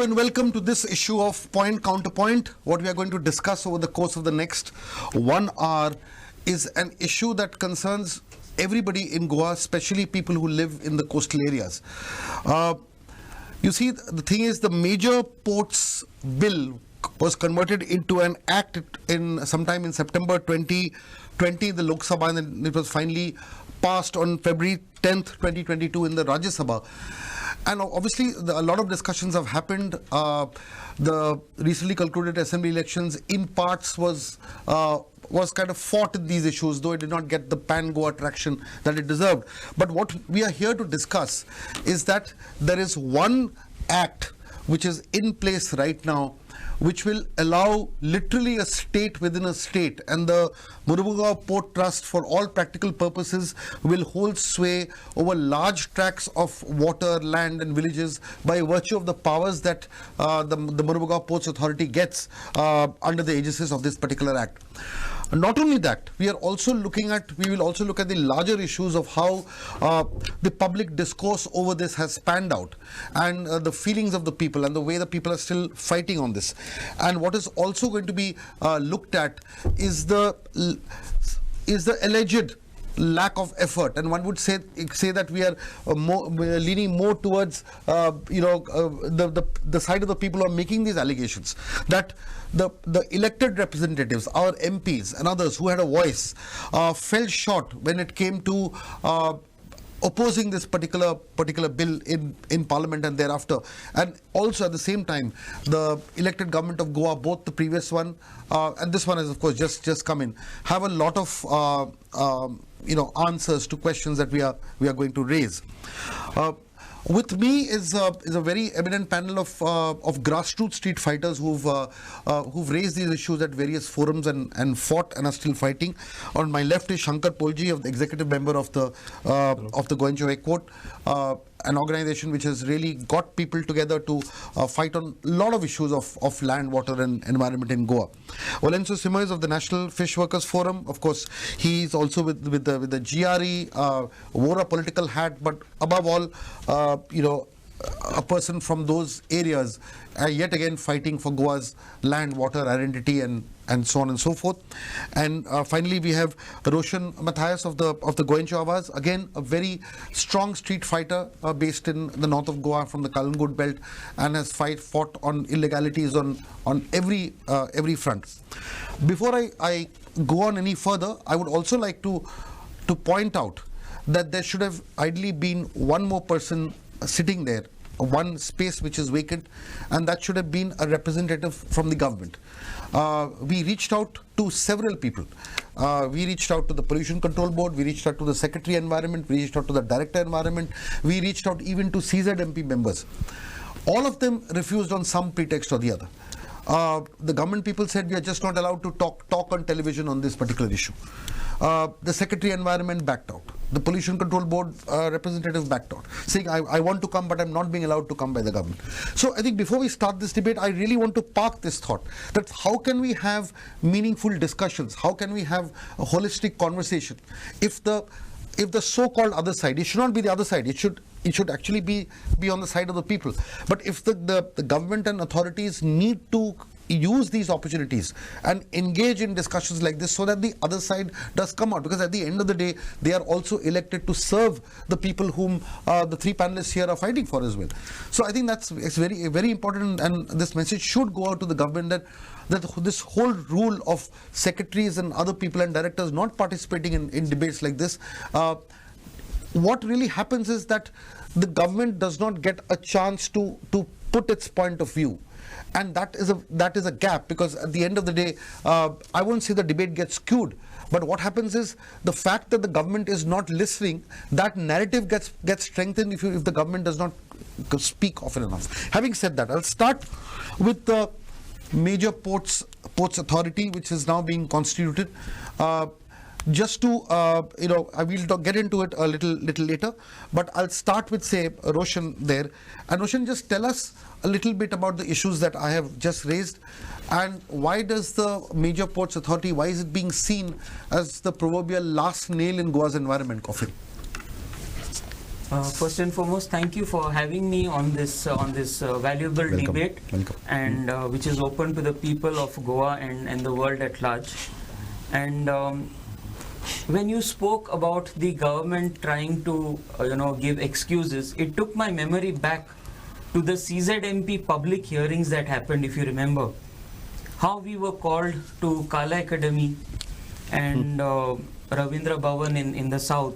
and welcome to this issue of Point-Counterpoint. What we are going to discuss over the course of the next 1 hour is an issue that concerns everybody in Goa, especially people who live in the coastal areas. You see, the thing is, the major ports bill was converted into an act in sometime in September 2020 in the Lok Sabha, and it was finally passed on February 10th, 2022 in the Rajya Sabha. And obviously, a lot of discussions have happened. The recently concluded assembly elections, in parts, was kind of fought in these issues, though it did not get the pan-Goa traction that it deserved. But what we are here to discuss is that there is one act which is in place right now, which will allow literally a state within a state, and the Mormugao Port Trust, for all practical purposes, will hold sway over large tracts of water, land and villages by virtue of the powers that the Mormugao Ports Authority gets under the aegis of this particular act. Not only that, we will also look at the larger issues of how the public discourse over this has panned out, and the feelings of the people and the way the people are still fighting on this. And what is also going to be looked at is the alleged lack of effort, and one would say that we are leaning more towards the side of the people who are making these allegations, that the elected representatives, our MPs and others who had a voice, fell short when it came to opposing this particular bill in Parliament and thereafter. And also at the same time, the elected government of Goa, both the previous one and this one has of course just come in, have a lot of answers to questions that we are going to raise. With me is a very eminent panel of grassroots street fighters who've raised these issues at various forums and fought and are still fighting. On my left is Shankar Polji, of the executive member of the Goencho Court, an organization which has really got people together to fight on a lot of issues of land, water and environment in Goa. Olenso Sima is of the National Fish Workers Forum. Of course, he is also with the GRE, wore a political hat, but above all, a person from those areas, yet again fighting for Goa's land, water, identity and so on and so forth. And finally, we have Roshan Matthias of the Goencho Avaz, again a very strong street fighter based in the north of Goa from the Kalangud belt, and has fought on illegalities on every front. Before I go on any further, I would also like to point out that there should have ideally been one more person sitting there, one space which is vacant, and that should have been a representative from the government. We reached out to several people. We reached out to the Pollution Control Board, we reached out to the Secretary Environment, we reached out to the Director Environment, we reached out even to CZMP members. All of them refused on some pretext or the other. The government people said we are just not allowed to talk on television on this particular issue. The Secretary Environment backed out. The Pollution Control Board representative backed out, saying I want to come, but I'm not being allowed to come by the government. So I think before we start this debate, I really want to park this thought that how can we have meaningful discussions? How can we have a holistic conversation if the so-called other side, it should not be the other side, it should actually be on the side of the people. But if the government and authorities need to use these opportunities and engage in discussions like this so that the other side does come out, because at the end of the day, they are also elected to serve the people whom the three panelists here are fighting for as well. So I think it's very, very important, and this message should go out to the government that this whole rule of secretaries and other people and directors not participating in debates like this, what really happens is that the government does not get a chance to put its point of view. And that is a gap, because at the end of the day, I won't say the debate gets skewed, but what happens is the fact that the government is not listening, that narrative gets strengthened if the government does not speak often enough. Having said that, I'll start with the Major Ports Authority, which is now being constituted. Just to, I will get into it a little later, but I'll start with, say, Roshan there. And Roshan, just tell us a little bit about the issues that I have just raised, and why does the Major Ports Authority, why is it being seen as the proverbial last nail in Goa's environment coffin? First and foremost, thank you for having me on this valuable debate, and which is open to the people of Goa and the world at large. And when you spoke about the government trying to give excuses, it took my memory back to the CZMP public hearings that happened, if you remember. How we were called to Kala Academy and Ravindra Bhavan in the south,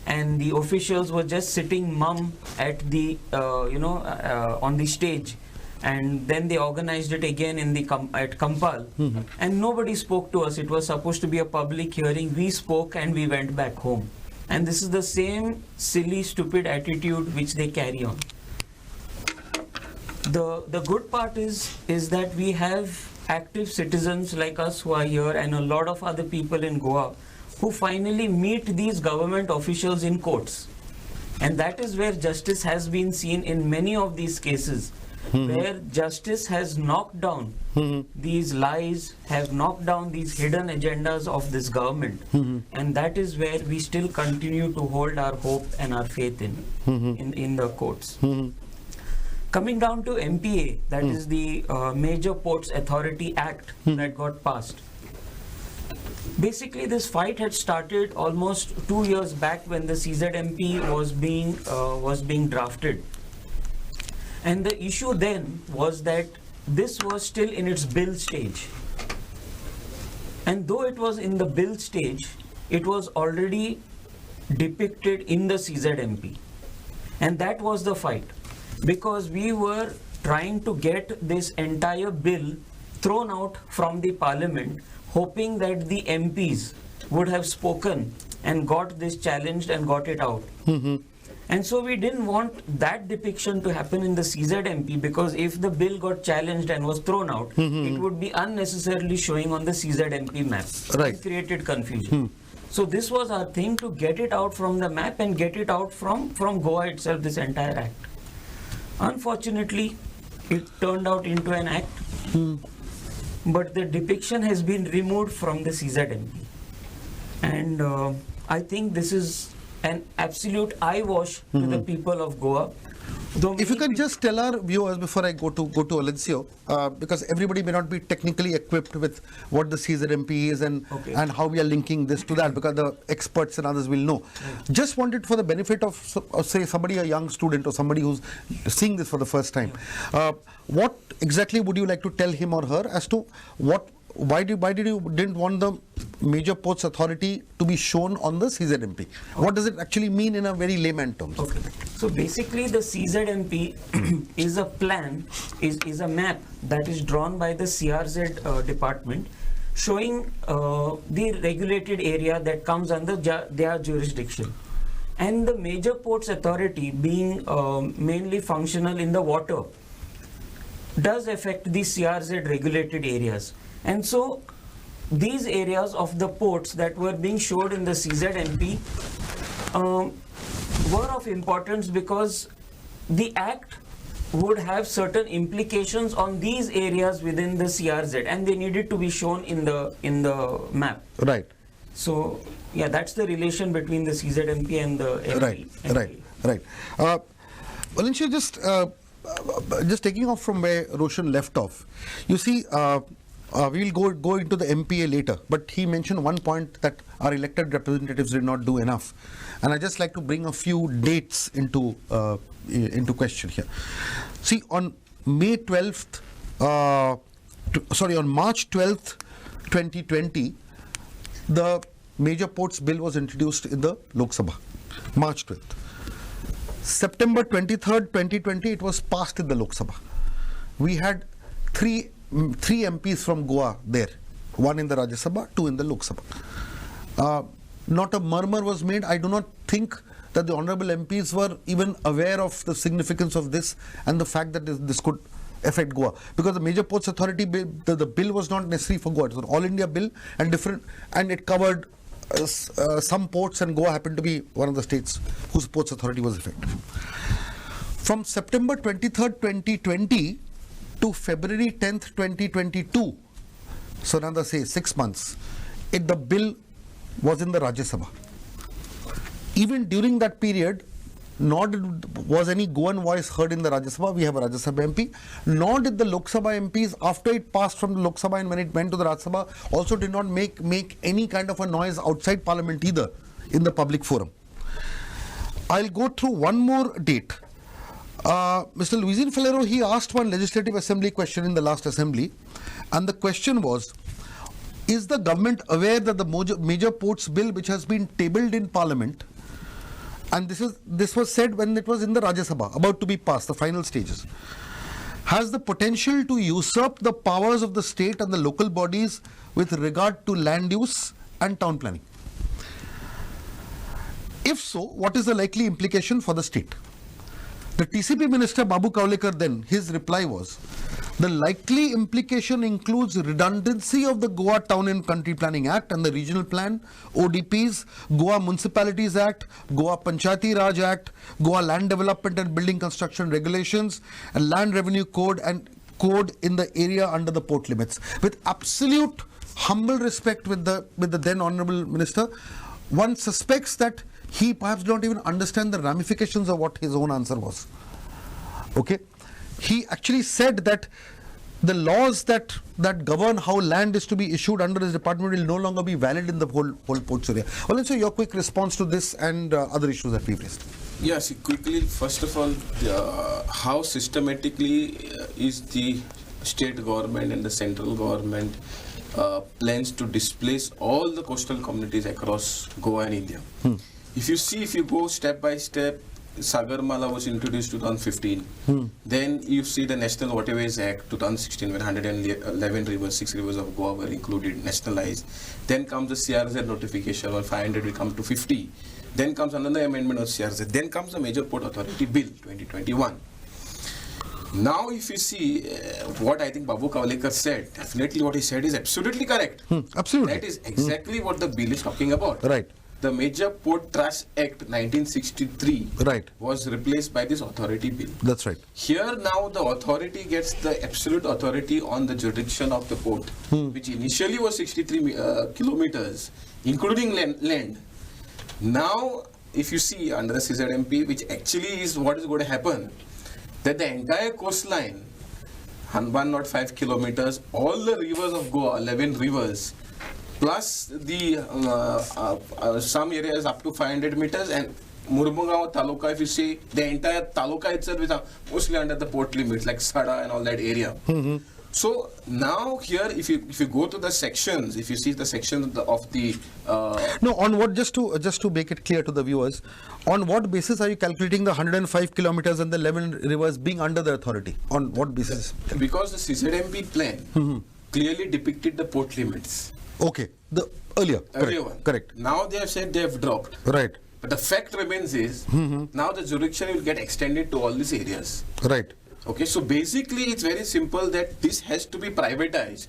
and the officials were just sitting mum at the on the stage, and then they organized it again in the at Kampal, and nobody spoke to us. It was supposed to be a public hearing. We spoke and we went back home, and this is the same silly, stupid attitude which they carry on. The good part is that we have active citizens like us who are here, and a lot of other people in Goa who finally meet these government officials in courts. And that is where justice has been seen in many of these cases, where justice has knocked down these lies, have knocked down these hidden agendas of this government. And that is where we still continue to hold our hope and our faith in the courts. Coming down to MPA, that is the Major Ports Authority Act that got passed. Basically, this fight had started almost 2 years back when the CZMP was being drafted. And the issue then was that this was still in its bill stage. And though it was in the bill stage, it was already depicted in the CZMP. And that was the fight, because we were trying to get this entire bill thrown out from the parliament, hoping that the MPs would have spoken and got this challenged and got it out. And so we didn't want that depiction to happen in the CZMP, because if the bill got challenged and was thrown out, it would be unnecessarily showing on the CZMP map. Right. It created confusion. So this was our thing, to get it out from the map and get it out from Goa itself, this entire act. Unfortunately, it turned out into an act, but the depiction has been removed from the CZMP. And I think this is an absolute eyewash to the people of Goa. If you can just tell our viewers before I go to Alencio, because everybody may not be technically equipped with what the CZMP is and how we are linking this to that, because the experts and others will know. Just wanted, for the benefit of say somebody, a young student or somebody who's seeing this for the first time, what exactly would you like to tell him or her as to why did you didn't want the Major Ports Authority to be shown on the CZMP? What does it actually mean in a very layman terms? So basically, the CZMP is a plan, is a map that is drawn by the CRZ department, showing the regulated area that comes under their jurisdiction. And the Major Ports Authority, being mainly functional in the water, does affect the CRZ regulated areas. And so these areas of the ports that were being showed in the CZMP were of importance, because the act would have certain implications on these areas within the CRZ, and they needed to be shown in the map. Right. So yeah, that's the relation between the CZMP and the MP. Right. Alencio, just taking off from where Roshan left off, you see, we will go into the MPA later, but he mentioned one point that our elected representatives did not do enough, and I just like to bring a few dates into question here. See, on March 12th, 2020, the Major Ports Bill was introduced in the Lok Sabha. March 12th. September 23rd, 2020, it was passed in the Lok Sabha. We had three MPs from Goa there, one in the Rajya Sabha, two in the Lok Sabha. Not a murmur was made. I do not think that the honorable MPs were even aware of the significance of this and the fact that this could affect Goa, because the Major Ports Authority bill, the bill was not necessary for Goa. It was an all India bill and it covered some ports, and Goa happened to be one of the states whose ports authority was effective. From September 23rd, 2020 to February 10th, 2022, so another say 6 months, the bill was in the Rajya Sabha. Even during that period, nor was any Goan voice heard in the Rajya Sabha. We have a Rajya Sabha MP. Nor did the Lok Sabha MPs, after it passed from the Lok Sabha and when it went to the Rajya Sabha, also did not make any kind of a noise outside Parliament either in the public forum. I'll go through one more date. Mr. Luizin Falero, he asked one legislative assembly question in the last assembly, and the question was, is the government aware that the major ports bill which has been tabled in Parliament, and this was said when it was in the Rajya Sabha, about to be passed, the final stages, has the potential to usurp the powers of the state and the local bodies with regard to land use and town planning? If so, what is the likely implication for the state? The TCP Minister Babu Kawlekar then, his reply was, the likely implication includes redundancy of the Goa Town and Country Planning Act and the Regional Plan, ODPs, Goa Municipalities Act, Goa Panchayati Raj Act, Goa Land Development and Building Construction Regulations, and Land Revenue Code and Code in the area under the port limits. With absolute humble respect with the then Honourable Minister, one suspects that he perhaps don't even understand the ramifications of what his own answer was. Okay, he actually said that the laws that govern how land is to be issued under his department will no longer be valid in the whole ports area. Well, let's say your quick response to this and other issues that we've raised. Yes, quickly. First of all, how systematically is the state government and the central government plans to displace all the coastal communities across Goa and India? If you go step by step, Sagarmala was introduced 2015. Then you see the National Waterways Act 2016, when 111 rivers, 6 rivers of Goa were included, nationalized. Then comes the CRZ notification, where 500 will come to 50. Then comes another amendment of CRZ. Then comes the Major Port Authority Bill 2021. Now, if you see what I think Babu Kawlekar said, definitely what he said is absolutely correct. Absolutely. That is exactly what the bill is talking about. Right. The Major Port Trash Act 1963 was replaced by this authority bill. That's right. Here now the authority gets the absolute authority on the jurisdiction of the port, which initially was 63 kilometers, including land. Now, if you see under the CZMP, which actually is what is going to happen, that the entire coastline, 105 kilometers, all the rivers of Goa, 11 rivers, plus the some areas up to 500 meters, and Mormugao Taluka, if you see, the entire Taluka itself is mostly under the port limits, like Sada and all that area. So now here, if you go to the sections, if you see the sections of the no, on what, just to make it clear to the viewers, on what basis are you calculating the 105 kilometers and the 11 rivers being under the authority? On what basis? Because the CZMP plan clearly depicted the port limits. Okay, the earlier one. Correct. Now they have said they have dropped. Right. But the fact remains is now the jurisdiction will get extended to all these areas. Right. Okay, so basically it's very simple that this has to be privatized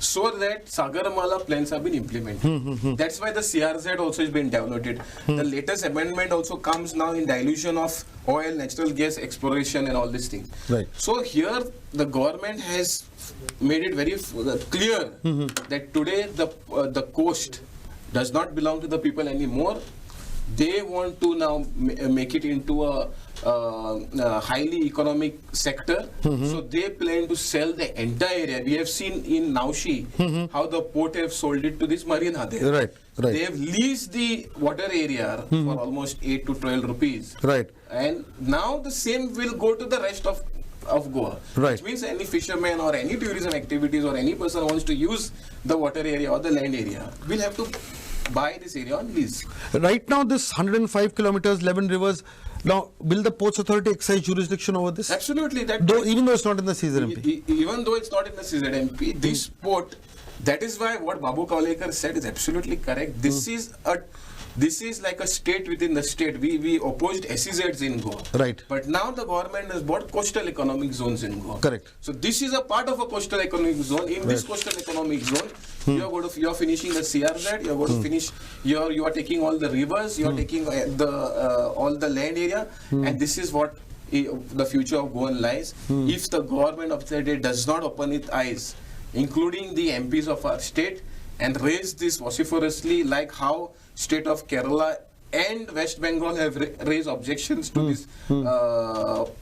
so that Sagarmala plans have been implemented. That's why the CRZ also has been downloaded. The latest amendment also comes now in dilution of oil, natural gas exploration and all these things. Right. So here the government has made it very clear that today the coast does not belong to the people anymore. They want to now make it into a highly economic sector. So they plan to sell the entire area. We have seen in Naushi how the port have sold it to this marina there. Right. They have leased the water area for almost 8 to 12 rupees. Right. And now the same will go to the rest of Goa. Right. Which means any fisherman or any tourism activities or any person who wants to use the water area or the land area will have to buy this area on lease. Right now, this 105 kilometers, 11 rivers, now will the Ports Authority exercise jurisdiction over this? Absolutely. Even though it's not in the CZMP? Even though it's not in the CZMP, this port, that is why what Babu Kawlekar said is absolutely correct. This is like a state within the state. We opposed SEZs in Goa. Right. But now the government has bought coastal economic zones in Goa. Correct. So this is a part of a coastal economic zone. In this coastal economic zone, you are finishing the CRZ. You are going to finish. You are taking all the rivers. You are taking all the land area, and this is what the future of Goa lies. If the government of the day does not open its eyes, including the MPs of our state, and raise this vociferously, like how state of Kerala and West Bengal have raised objections to this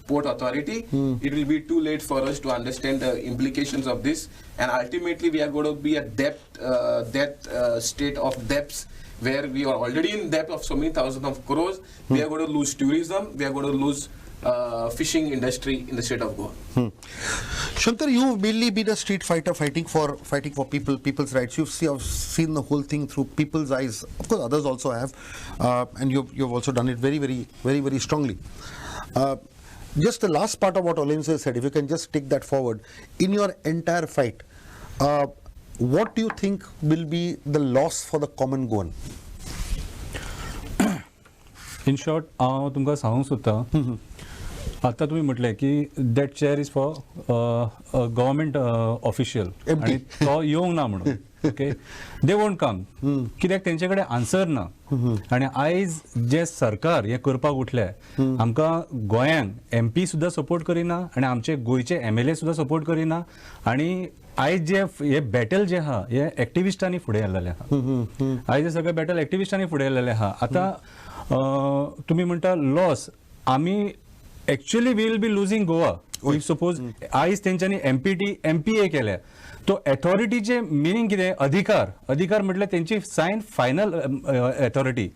Port Authority, it will be too late for us to understand the implications of this, and ultimately we are going to be a state of debts where we are already in debt of so many thousands of crores. We are going to lose tourism, we are going to lose fishing industry in the state of Goa. Shankar, you've mainly been a street fighter fighting for people's rights. You've seen the whole thing through people's eyes. Of course, others also have, and you've also done it very, very, very, very strongly. Just the last part of what Olense said, if you can just take that forward, in your entire fight, what do you think will be the loss for the common Goan? In short, हांव तुमकां सांगूंक सोदतां, आतां तुमी म्हटलें की that chair is for government official आनी तो येवंक ना म्हणून. ओके, दे वोंट कम, कित्याक तेंचे कडेन आन्सर ना. आनी आयज जे सरकार हें करपाक उठले, आमकां गोंयांक MP सुद्दां सपोर्ट करिना आनी आमचे गोंयचे MLA सुद्दां सपोर्ट करिना. आनी आयज जे हे बॅटल जे आहा हे एक्टिविस्टांनी फुडें हाडलेलें आहा. आयज हे सगळे बॅटल एक्टिविस्टांनी फुडें हाडलेलें आहा. आतां तुम्ही म्हणटा लॉस, आमी actually will be losing Goa if suppose आयज तेंच्यांनी MPA केल्या. तो अथॉरिटीचे मिनींग कितें? अधिकार म्हटल्यार तेंची सायन फायनल अथॉरिटी.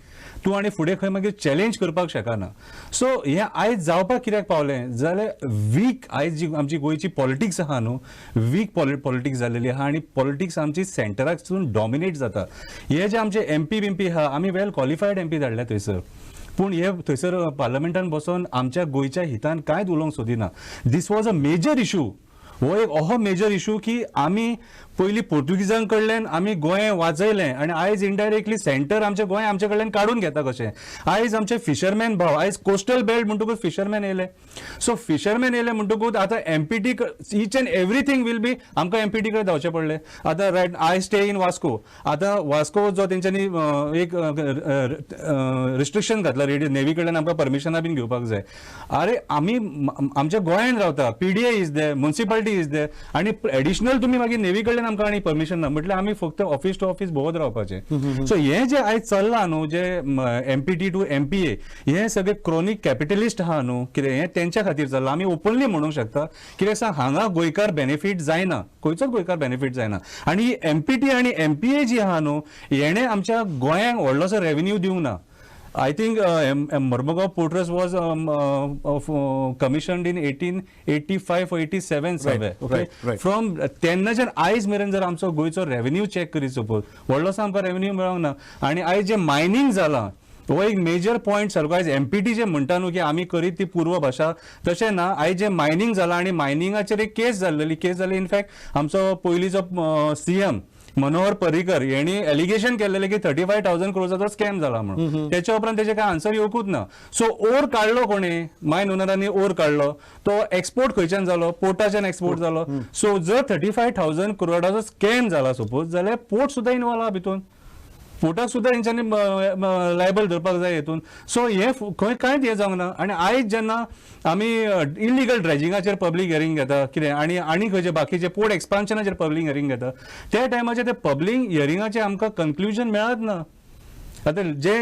तूं आनी फुडें खंय मागीर चॅलेंज करपाक शकना. सो हें आयज जावपाक कित्याक पावलें जाल्यार वीक आयज जी आमची गोंयची पॉलिटिक्स आहा न्हू, वीक पॉलिटिक्स जाल्लेली आहा आनी पॉलिटिक्स आमची सेंटराकसून डॉमिनेट जाता. हे जे आमचे MP आहा, आमी वेल क्वॉलिफायड MP धाडल्या थंयसर, पूण हे थंयसर पार्लमेंटान बसून आमच्या गोंयच्या हितान कांयच उलोवंक सोदिना. This was a major issue. हो एक अहो मेजर इशू की आमी पयलीं पोर्तुगीजां कडल्यान आमी गोंय वाजयलें आनी आयज इनडायरेक्टली सेंटर आमचे गोंय आमचे कडल्यान काडून घेता कशें. आयज आमचे फिशरमॅन भाव, आयज कोस्टल बेल्ट म्हणटकूच फिशरमॅन येयले. सो फिशरमॅन येयले म्हणटकूच आतां MPT each and everything will be आमकां MPT कडेन धांवचें पडलें. आतां right I stay in Vasco. आतां वास्को जो तेंच्यांनी एक रिस्ट्रिक्शन घातला नेवी कडल्यान आमकां परमिशनां बीन घेवपाक जाय. अरे आमी आमच्या गोंयांत रावता, PDA is there, municipality is there, आनी एडिशनल तुमी मागीर नेवी कडल्यान आमकां आनी परमिशन ना म्हटल्यार आमी फक्त ऑफिस टू ऑफिस भोंवत रावपाचें. सो हें जे आयज चल्लां न्हू, जे MPT टू MPA, हें सगळें क्रॉनिक कॅपिटलिस्ट आहा न्हू, कितें हें तेंच्या खातीर चल्लां. आमी ओपनली म्हणूंक शकता कित्याक सांग हांगा गोंयकार बेनिफीट जायना, खंयचोच गोंयकार बेनिफीट जायना. आनी MPT आनी MPA जी आहा न्हू, हेणें आमच्या गोंयांक व्हडलोसो रेव्हेन्यू दिवंक ना. I think Mormugao Port was commissioned in 1885 or 87 somewhere. Right. From तेन्नाच्यान आयज मेरेन जर आमचो गोंयचो रेव्हेन्यू चॅक करीत सपोज व्हडलोसो आमकां रेव्हेन्यू मेळोंक ना. आनी आयज जे मायनींग जालां हो एक मेजर पॉयंट सारको. आयज MPT जे म्हणटा न्हू की आमी करीत ती पूर्व भाशा, तशें ना. आयज जे मायनींग जालां आनी मायनिंगाचेर एक केस जाल्ली इनफॅक्ट आमचो पयलींचो CM मनोहर पर्रीकर यांनी एलिगेशन केलेले की 35,000 crores स्कॅम झाला म्हणून. त्याच्या उपरांत त्याचे काय आन्सर येवकूच ना. सो ओर काढलो कोणी? मायन ओनरांनी ओर काढलो. तो एक्सपोर्ट खंयच्यान जालो? पोर्टाच्यान एक्सपोर्ट जालो. सो जर 35,000 crores स्कॅम जाला सपोज जाल्यार पोर्ट सुद्धा इन्वॉल्व आहा भितून, पोर्टाक सुद्धा हेंच्यांनी लायबल धरपाक जाय हेतून. सो हे खंय कांयच हे जावंक ना. आनी आयज जेन्ना आमी इलिगल ड्रेजिंगाचेर पब्लीक हियरींग घेता कितें आनी खंयचे बाकीचे पोर्ट एक्सपान्शनाचेर पब्लीक हियरींग घेता, त्या टायमाचेर ते पब्लीक हियरिंगाचेर आमकां कन्क्लुजन मेळत ना. आता जे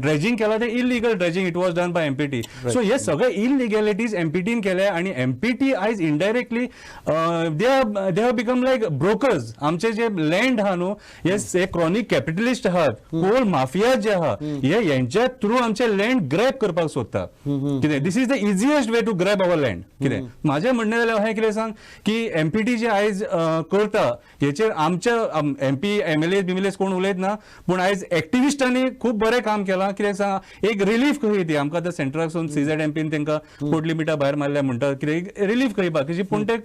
ड्रेजिंग केला ते illegal dredging, it was done by MPT. सो हे सगळे इलिगॅलिटीज MPTन केले आनी MPT आयज indirectly they have become like brokers. आमचे जे लँड आहा न्हू, हे क्रॉनिक कॅपिटलिस्ट आहात, कोल माफिया जे आहा, हे यांच्या थ्रू आमचे लँड ग्रॅब करपाक सोदता. कितें this is the easiest way to grab our land. कितें म्हाजें म्हणणें जाल्यार अशें कितें सांग की MPT जे आयज करता हेचेर आमच्या MP MLA बिमलेस कोण उलयत ना, पूण आयज एक्टिविस्ट खूप बरें काम केलां. कित्याक सांग एक रिलीफ खंय ती आमकां आतां सेंटराकसून CZMPन तांकां पोर्ट लिमिटा भायर मारल्या म्हणटा, कितें रिलीफ खंय बाकीची, पूण ते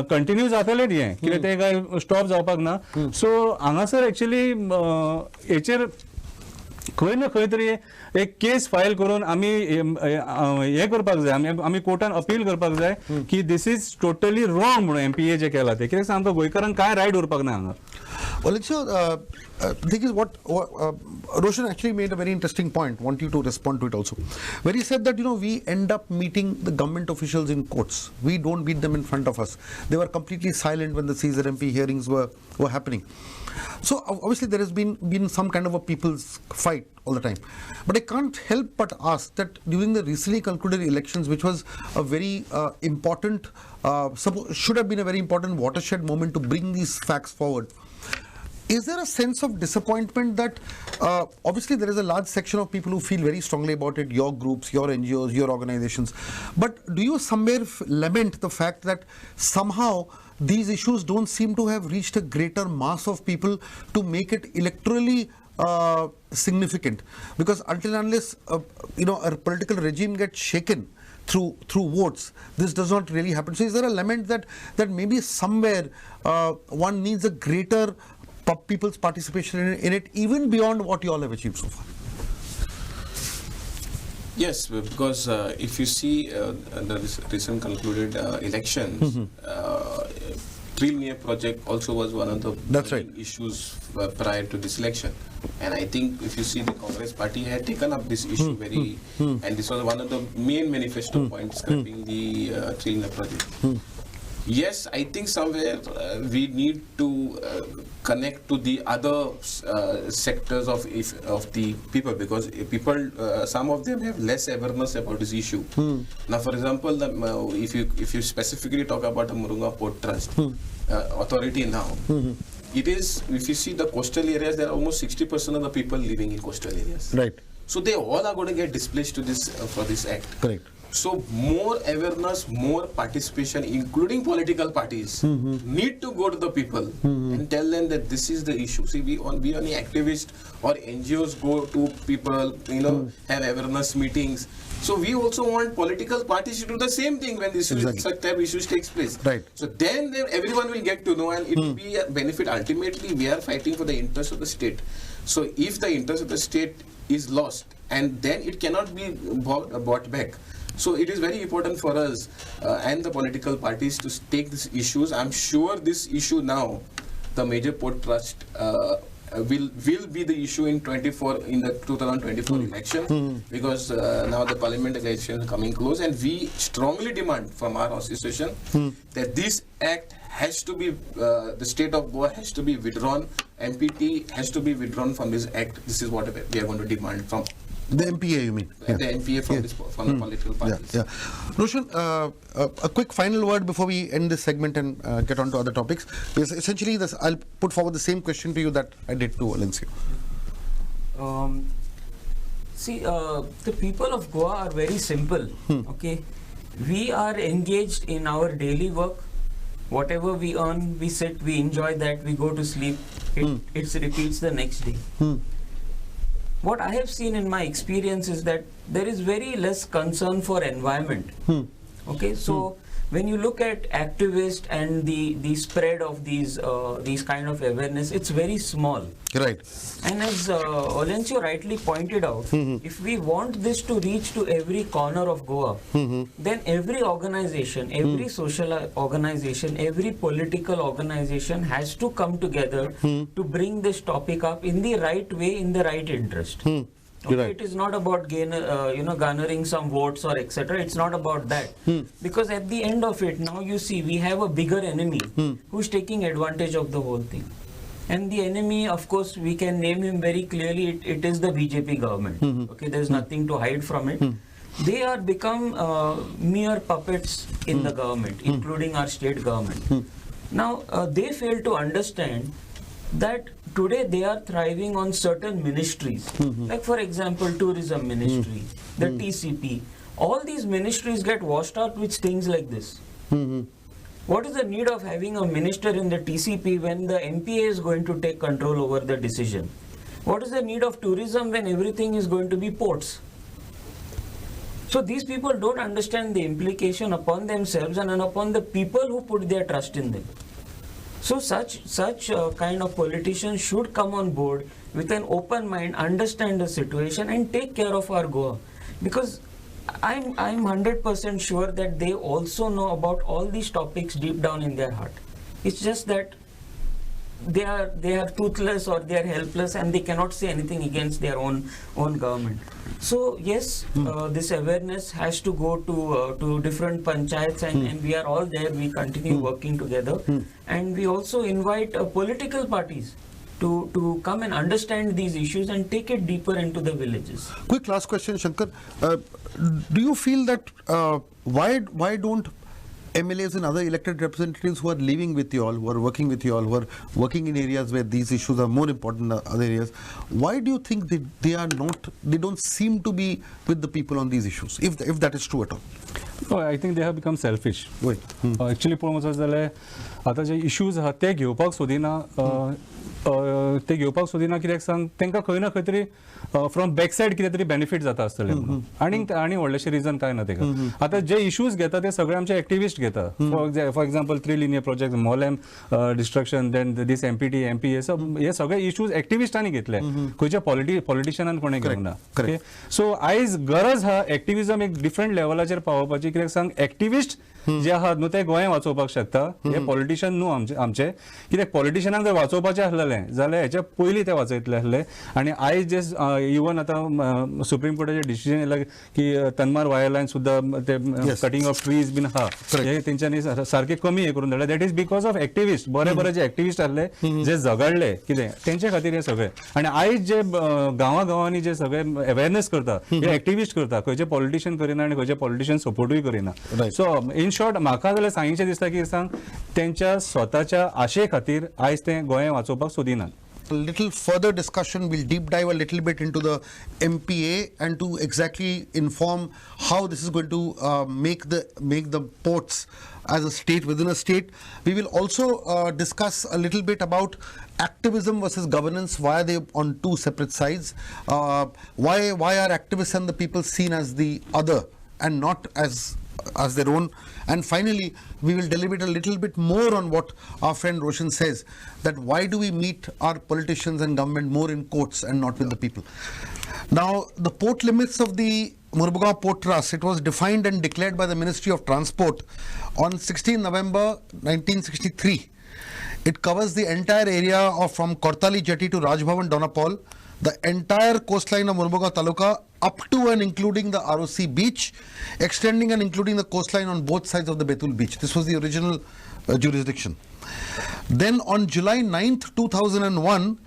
कंटिन्यू जातलें हें, कित्याक ते काय स्टॉप जावपाक ना. सो हांगासर एक्चुअली हेचेर खंय ना खंय तरी एक केस फायल करून आमी हे करपाक जाय, आमी कोर्टान अपील करपाक जाय की दिस इज टोटली रॉंग म्हणून MPA जे केला ते. कित्याक सांग आमकां गोंयकारांक काय रायट उरपाक ना हांगा. Well, it's thing is what Roshan actually made a very interesting point. Want you to respond to it also, where he said that we end up meeting the government officials in courts. We don't meet them in front of us. They were completely silent when the CZMP hearings were happening. So obviously there has been some kind of a people's fight all the time, but I can't help but ask that during the recently concluded elections, which was a very important, should have been a very important watershed moment to bring these facts forward. Is there a sense of disappointment that obviously there is a large section of people who feel very strongly about it, your groups, your NGOs, your organizations, but do you somewhere lament the fact that somehow these issues don't seem to have reached a greater mass of people to make it electorally significant? Because until and unless a political regime gets shaken through votes, this does not really happen. So is there a lament that maybe somewhere one needs a greater people's participation in it, even beyond what you all have achieved so far? Yes, because if you see the recent concluded elections, Trail Near project also was one of the issues prior to this election. And I think if you see, the Congress party had taken up this issue and this was one of the main manifesto points scrapping the Trail Near project. Yes, I think somewhere we need to connect to the other sectors of the people, because people, some of them have less awareness about this issue. Now, for example, if you specifically talk about the Mormugao Port Trust Authority now, it is, if you see the coastal areas, there are almost 60% of the people living in coastal areas. Right. So they all are going to get displaced to this for this act. Correct. So more awareness, more participation, including political parties, need to go to the people and tell them that this is the issue. See, we only activists or NGOs go to people, have awareness meetings. So we also want political parties to do the same thing when this such type of issues takes place. Right. So then everyone will get to know, and it will be a benefit. Ultimately, we are fighting for the interest of the state. So if the interest of the state is lost, and then it cannot be bought back. So it is very important for us and the political parties to take these issues. I'm sure this issue now, the major port trust, will be the issue in the 2024 election, because now the parliament election is coming close, and we strongly demand from our association that this act has to be, the state of Goa has to be withdrawn, MPT has to be withdrawn from this act. This is what we are going to demand from the MPA, you mean? The MPA from the political parties. Yeah. Roshan, a quick final word before we end this segment and get on to other topics. Is essentially, I'll put forward the same question to you that I did to Alencio. See, the people of Goa are very simple. Okay, we are engaged in our daily work. Whatever we earn, we sit, we enjoy that, we go to sleep. It repeats the next day. What I have seen in my experience is that there is very less concern for environment. Okay, so when you look at activists and the spread of these kind of awareness, it's very small. Right. And as Alencio rightly pointed out, if we want this to reach to every corner of Goa, then every organization, every social organization, every political organization has to come together to bring this topic up in the right way, in the right interest. Okay, right. It is not about garnering some votes or etc. It's not about that. Because at the end of it, now you see, we have a bigger enemy who's taking advantage of the whole thing. And the enemy, of course, we can name him very clearly. It is the BJP government. Okay, there's nothing to hide from it. They are become mere puppets in the government, including our state government. Now, they fail to understand that today they are thriving on certain ministries, like for example tourism ministry, the TCP. All these ministries get washed out with things like this. What is the need of having a minister in the TCP when the MPA is going to take control over the decision? What is the need of tourism when everything is going to be ports? So these people don't understand the implication upon themselves and upon the people who put their trust in them. So such kind of politicians should come on board with an open mind, understand the situation and take care of our Goa. Because I'm 100% sure that they also know about all these topics deep down in their heart. It's just that they are toothless or they are helpless and they cannot say anything against their own government. So yes, this awareness has to go to different panchayats and we are all there. We continue working together, and we also invite political parties to come and understand these issues and take it deeper into the villages. Quick last question, Shankar. Do you feel that why don't MLAs and other elected representatives who are living with you all, who are working with you all, who are working in areas where these issues are more important than other areas, why do you think they don't seem to be with the people on these issues, if that is true at all? No, I think they have become selfish. Why? Actually पळोवंक वचत जाल्यार आतां जे issues आहा ते घेवपाक सोदिना कित्याक सांग तांकां खंय ना खंय तरी फ्रॉम बॅक सायड कितें तरी बेनिफिट जाता आसतलें म्हणून आनी व्हडलेशें रिजन काय ना ताका आतां जे इश्यूज घेता ते सगळे आमचे एक्टिविस्ट घेता for example 3 linear project Mollem destruction then these MPT MP हे सगळे इश्यूज एक्टिविस्टांनी घेतले खंयच्या पॉलिटिशियनान कोणें घेवंक ना सो आयज गरज हा एक्टिविजम एक डिफरंट लेवलाचेर पावोवपाची कित्याक सांग एक्टिविस्ट जे आहात न्हू ते गोंय वाचोवपाक शकता हे पॉलिटिशियन न्हू आमचे कित्याक पॉलिटिशियनाक जर वाचोवपाचें आसलेलें जाल्यार हेच्या पयलीं ते वाचयतले आसले आनी आयज जे इवन आतां सुप्रीम कोर्टाचें डिसिजन येयलां की तनमार वायर लायन सुद्दां ते कटिंग ऑफ ट्रीज बीन आहा हे तेंच्यांनी सारके कमी हे करून धाडले that is because of activist बरे जे एक्टिविस्ट आसले जे झगडले कितें तेंचे खातीर हे सगळे आनी आयज जे गांवांनी जे सगळे अवेरनेस करता हे एक्टिविस्ट करता खंयचे पॉलिटिशियन करिना आनी खंयचे politician सपोर्टूय Kareena so in short म्हाका जाल्यार सांगचें दिसता की सांग तेंच्या स्वताच्या आशे खातीर आयज ते Goa वाचोवपाक सोदिनात. A little further discussion, we'll deep dive a little bit into the MPA and to exactly inform how this is going to make the ports as a state within a state. We will also discuss a little bit about activism versus governance. Why are they on two separate sides? Why are activists and the people seen as the other and not as their own? And finally, we will deliberate a little bit more on what our friend Roshan says, that why do we meet our politicians and government more in courts and not with the people? Now, the port limits of the Mormugao Port Trust, it was defined and declared by the Ministry of Transport on 16 November 1963. It covers the entire area of from Kortali Jetty to Rajbhavan Donapal, the entire coastline of Mormugao Taluka up to and including the ROC beach, extending and including the coastline on both sides of the Betul beach. This was the original jurisdiction. Then on July 9th, 2001,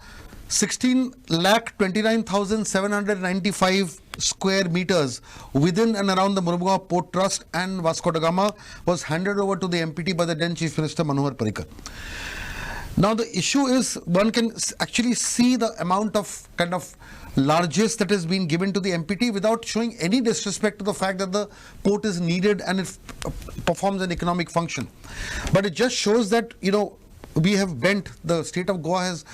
16,29,795 square meters within and around the Mormugao Port Trust and Vasco da Gama was handed over to the MPT by the then Chief Minister Manohar Parrikar. Now the issue is, one can actually see the amount of kind of largesse that has been given to the MPT without showing any disrespect to the fact that the port is needed and it performs an economic function. But it just shows that, you know, we have bent, the state of Goa has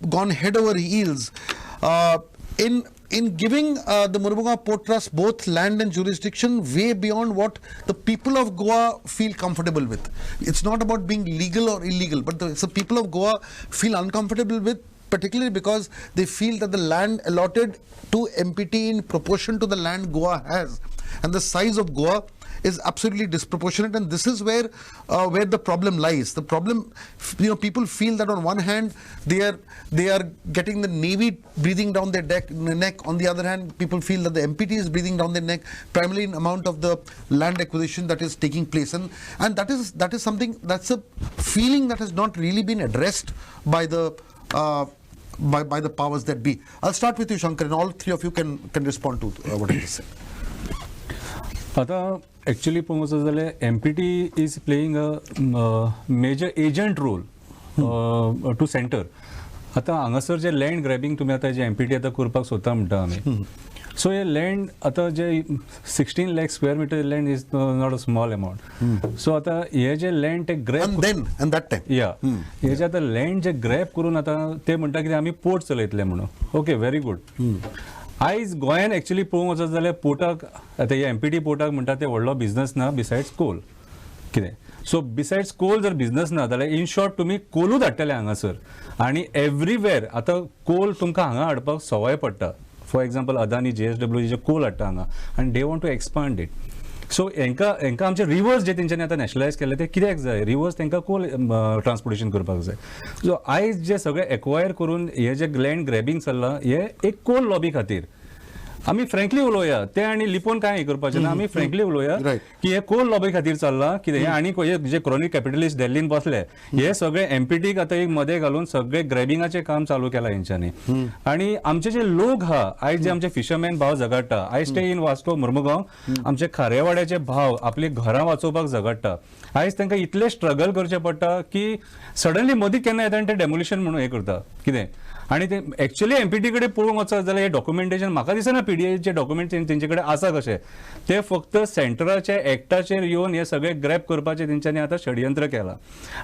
gone head over heels in giving the Mormugao Port Trust both land and jurisdiction way beyond what the people of Goa feel comfortable with. It's not about being legal or illegal, but the people of Goa feel uncomfortable with, particularly because they feel that the land allotted to MPT in proportion to the land Goa has and the size of Goa is absolutely disproportionate, and this is where the problem lies. The problem, you know, people feel that on one hand they are getting the Navy breathing down their neck. On the other hand, people feel that the MPT is breathing down their neck, primarily in amount of the land acquisition that is taking place, and that is something, that's a feeling that has not really been addressed by the by the powers that be. I'll start with you, Shankar, and all three of you can respond to what I just said. आता actually पळोवंक जाल्यार MPT is playing a major agent role to centre. आतां हांगासर जे land grabbing तुमी आतां जे empty आतां करपाक सोदता म्हणटा आमी, सो हे लँड आतां जे 16 lakh square metre land is not a small amount. So आतां हे जे लँड ते ग्रॅब हे जे आतां लँड जे ग्रॅब करून आतां ते म्हणटा कितें आमी पोर्ट चलयतले म्हणून. Okay, very good. आयज गोंयान एक्चुअली पळोवंक वचत जाल्यार पोर्टाक आतां हे एमपीटी पोर्टाक म्हणटा ते व्हडलो बिझनस ना बिसायड्स कोल कितें. सो बिसायड्स कोल जर बिझनस ना जाल्यार इन शॉर्ट तुमी कोलूच हाडटले हांगासर, आनी एवरीवेर आतां कोल तुमकां हांगा हाडपाक सवाय पडटा. फॉर एक्झाम्पल अदानी JSW जे कोल हाडटा हांगा आनी they want to expand it. So हांकां आमचे रिवर्स जे तेंच्यांनी आतां नॅशनलायज केले ते कित्याक जाय, रिवर्स तांकां कोल ट्रान्सपोर्टेशन करपाक जाय. सो आयज जे सगळे एक्वायर करून हे जे लँड ग्रॅबिंग चल्लां हे एक कोल लॉबी खातीर. आमी फ्रँकली उलोवया ते आनी लिपोवन काय करपाचें ना आमी फ्रँकली उलोवया की हे कोल लॉबी खातीर चल्लां कितें हे आनी जे क्रोनीक कॅपिटलिस्ट दिल्लीन बसले हे सगळे एमपीटीक आतां एक मध्ये घालून सगळे ग्रॅबिंगाचें काम चालू केलां हेंच्यांनी आनी आमचे जे लोक आहा आयज जे आमचे फिशरमॅन भाव झगडटा I stay in Vasco Mormugao आमचे खारेवाड्याचे भाव आपली घरां वाचोवपाक झगडटा आयज तांकां इतले स्ट्रगल करचें पडटा की सडनली मदीं केन्ना येता आनी ते डेमोलिशन म्हणून हे करता कितें आनी ते एक्चुअली एमपीटी कडेन पळोवंक वचत जाल्यार हे डॉक्युमेंटेशन म्हाका दिसना पीडीएचे डॉक्युमेंट तेंचे कडेन आसा कशें ते फक्त सेंटराच्या एक्टाचेर येवन हे सगळे ग्रॅब करपाचें तेंच्यांनी आतां षडयंत्र केलां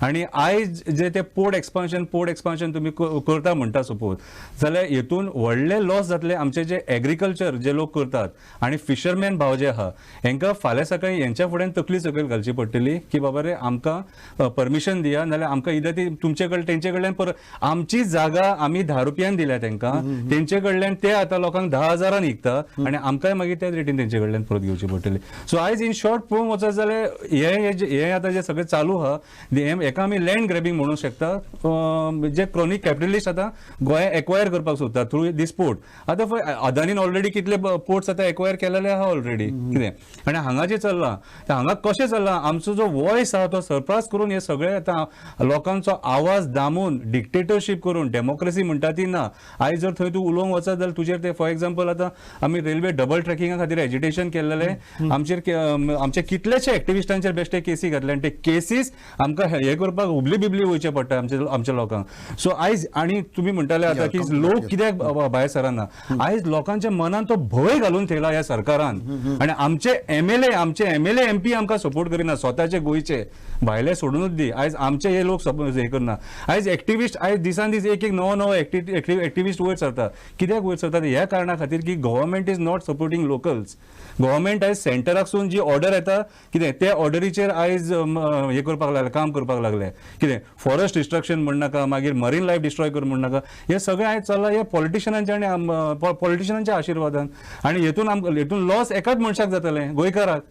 आनी आयज जे ते पोर्ट एक्सपान्शन तुमी करता म्हणटा सपोज जाल्यार हेतून व्हडले लॉस जातले आमचे जे एग्रीकल्चर जे लोक करतात आनी फिशरमॅन भाव जे आहा हेंकां फाल्यां सकाळीं हेंच्या फुड्यान तकली सकयल घालची पडटली की बाबा रे आमकां परमिशन दिया नाल्यार आमकां इदर ती तुमचे कडल्यान तेंचे कडल्यान आमची जागा आमी 10 रुपयान दिल्या तांकां तेंचे कडल्यान ते आतां लोकांक 10,000 विकता आनी आमकांय मागीर त्याच रेटीन तेंचे कडल्यान परत घेवची पडटली सो आयज इन शॉर्ट पळोवंक वचत जाल्यार हे आतां जे सगळें चालू आहा हेका आमी लँड ग्रॅबिंग म्हणूंक शकता जे क्रोनीक कॅपिटलिस्ट आतां गोंय एक्वायर करपाक सोदता थ्रू दीस पोर्ट आतां पळय अदानीन ऑलरेडी कितले पोर्ट्स आतां एक्वायर केलेले आहा ऑलरेडी कितें आनी हांगा जे चल्लां हांगा कशें चल्लां आमचो जो वॉयस आहा तो सरप्रास करून हे सगळे आतां लोकांचो आवाज दामून डिक्टेटरशीप करून डेमोक्रेसी म्हणटा ती ना आयज जर थंय तूं उलोवंक वचत जाल्यार तुजेर ते फॉर एक्झाम्पल आतां आमी रेल्वे डबल ट्रॅकिंगा खातीर एजिटेशन केल्लेले आमचे कितलेशे एक्टिविस्टांचेर बेश्टे केसी घातले आनी ते केसीस आमकां हे करपाक हुबली बिबली वयचे पडटा आमच्या लोकांक सो आयज आनी तुमी म्हणटाले आतां की लोक कित्याक भायर सरना आयज लोकांच्या मनान तो भंय घालून थेयला ह्या सरकारान आनी आमचे एमएलए एमपी आमकां सपोर्ट करिना स्वताचे गोंयचे भायले सोडूनच दी आयज आमचे हे लोक हे करना आयज एक्टिविस्ट आयज दिसान दीस एक नवो एक्टिविस्ट वयर सरता कित्याक वयर सरता ह्या कारणां खातीर की government is not supporting locals government आयज सेंटराकसून जी ऑर्डर येता कितें त्या ऑर्डरीचेर आयज हे करपाक लागले काम करपाक लागले कितें फॉरेस्ट डिस्ट्रक्शन म्हणनाका मागीर मरीन लायफ डिस्ट्रॉय कर म्हणनाका हे सगळें आयज चल्लां हे पॉलिटिशियनांच्या आशिर्वादान आनी हेतून लॉस एकाच मनशाक जातले गोंयकाराक